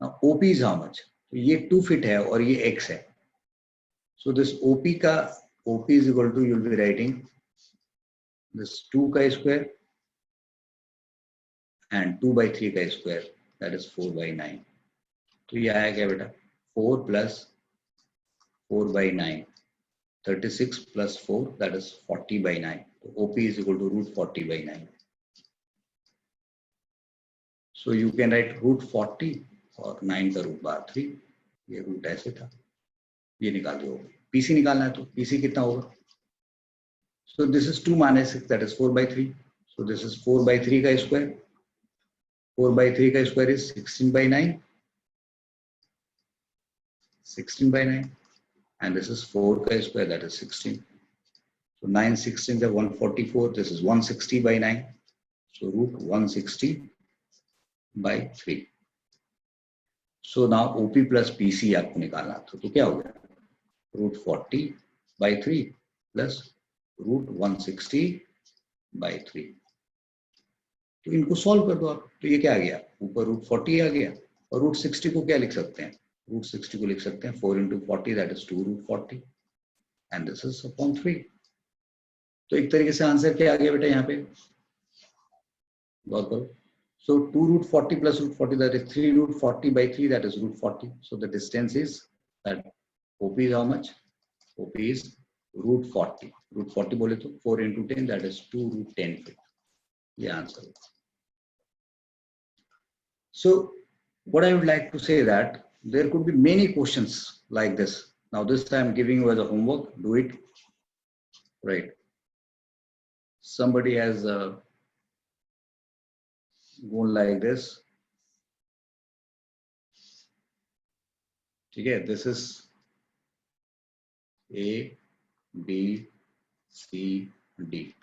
Now OP is how much? तो ये 2 फीट है और ये x है. So this OP का OP is equal to, you'll be writing this 2 का square and 2 by 3 का square, that is 4 by 9. तो ये आया क्या बेटा? 4 plus 4 by 9, 36 plus 4, that is 40 by 9. So OP is equal to root 40 by 9. So you can write root 40 और 9 का रूट बार 3. ये रूट ऐसे था, ये निकाल दो. PC निकालना है तो PC कितना होगा? So this is 2 minus 6, that is 4 by 3. So this is 4 by 3 का square. 4 by 3 का square is 16 by 9. 16 by 9. And this is 4 का square, that is 16. So 9 16 is 144. This is 160 by 9. So root 160 by 3. So now OP plus PC आपको निकालना था, तो क्या हो गया? root 40 by 3 plus root 160 by 3। तो इनको सॉल्व कर दो आप। तो ये क्या आ गया, ऊपर √40 आ गया, और √60 को क्या लिख सकते हैं, √60 को लिख सकते हैं 4 × 40 that is 2√40 and this is upon 3। तो एक तरीके से आंसर क्या आ गया बेटा यहाँ पे, गौर करो। So 2√40 plus √40 that is 3√40/3 that is √40. So the distance is that OP is how much? OP is √40. √40 बोले तो 4 × 10 that is 2√10 feet. ये आंसर है। So what I would like to say that there could be many questions like this. Now this I am giving you as a homework. Do it. Right. Somebody has gone like this. Okay, this is A, B, C, D.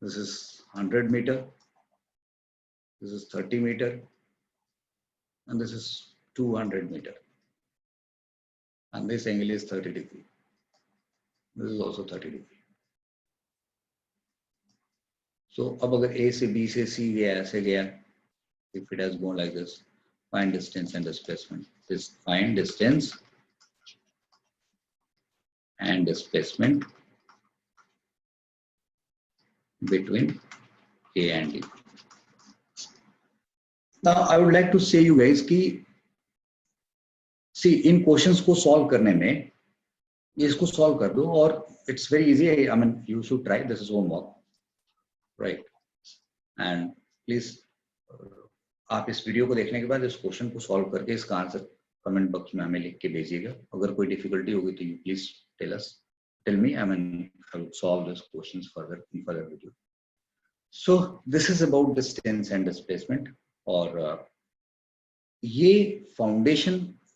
This is 100 meter. This is 30 meter. And this is 200 meter. And this angle is 30 degree. This is also 30 degree. So, अब अगर A से B से C गया ऐसे गया, if it has gone like this, find distance and displacement. This find distance and displacement between A and D. Now, I would like to say you guys कि see इन क्वेश्चंस को सॉल्व करने में इसको सॉल्व कर दो और it's very easy. I mean, you should try. This is homework, right? And please, आप इस वीडियो को देखने के बाद इस क्वेश्चन को सॉल्व करके इसका आंसर कमेंट बॉक्स में हमें लिख के भेजिएगा। अगर कोई डिफिकल्टी होगी तो you please tell me. I mean I will solve this questions further in further video. So this is about distance and displacement. और ये फाउंडेशन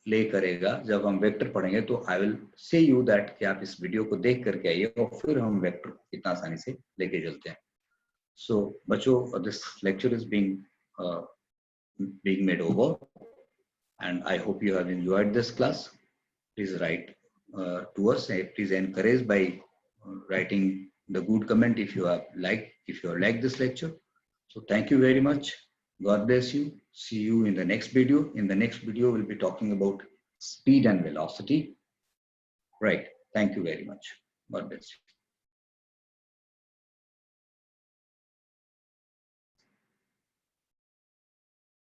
ले करेगा जब हम वेक्टर पढ़ेंगे, तो आई विल से यू दैट कि आप इस वीडियो को देख करके आइए और फिर हम वेक्टर इतना आसानी से लेके चलते हैं। So, बच्चों, this lecture is being made over, and I hope you have enjoyed this class. Please write to us. Please encourage by writing the good comment if you have liked this lecture. So, thank you very much. God bless you. See you in the next video. In the next video, we'll be talking about speed and velocity. Right. Thank you very much. God bless you.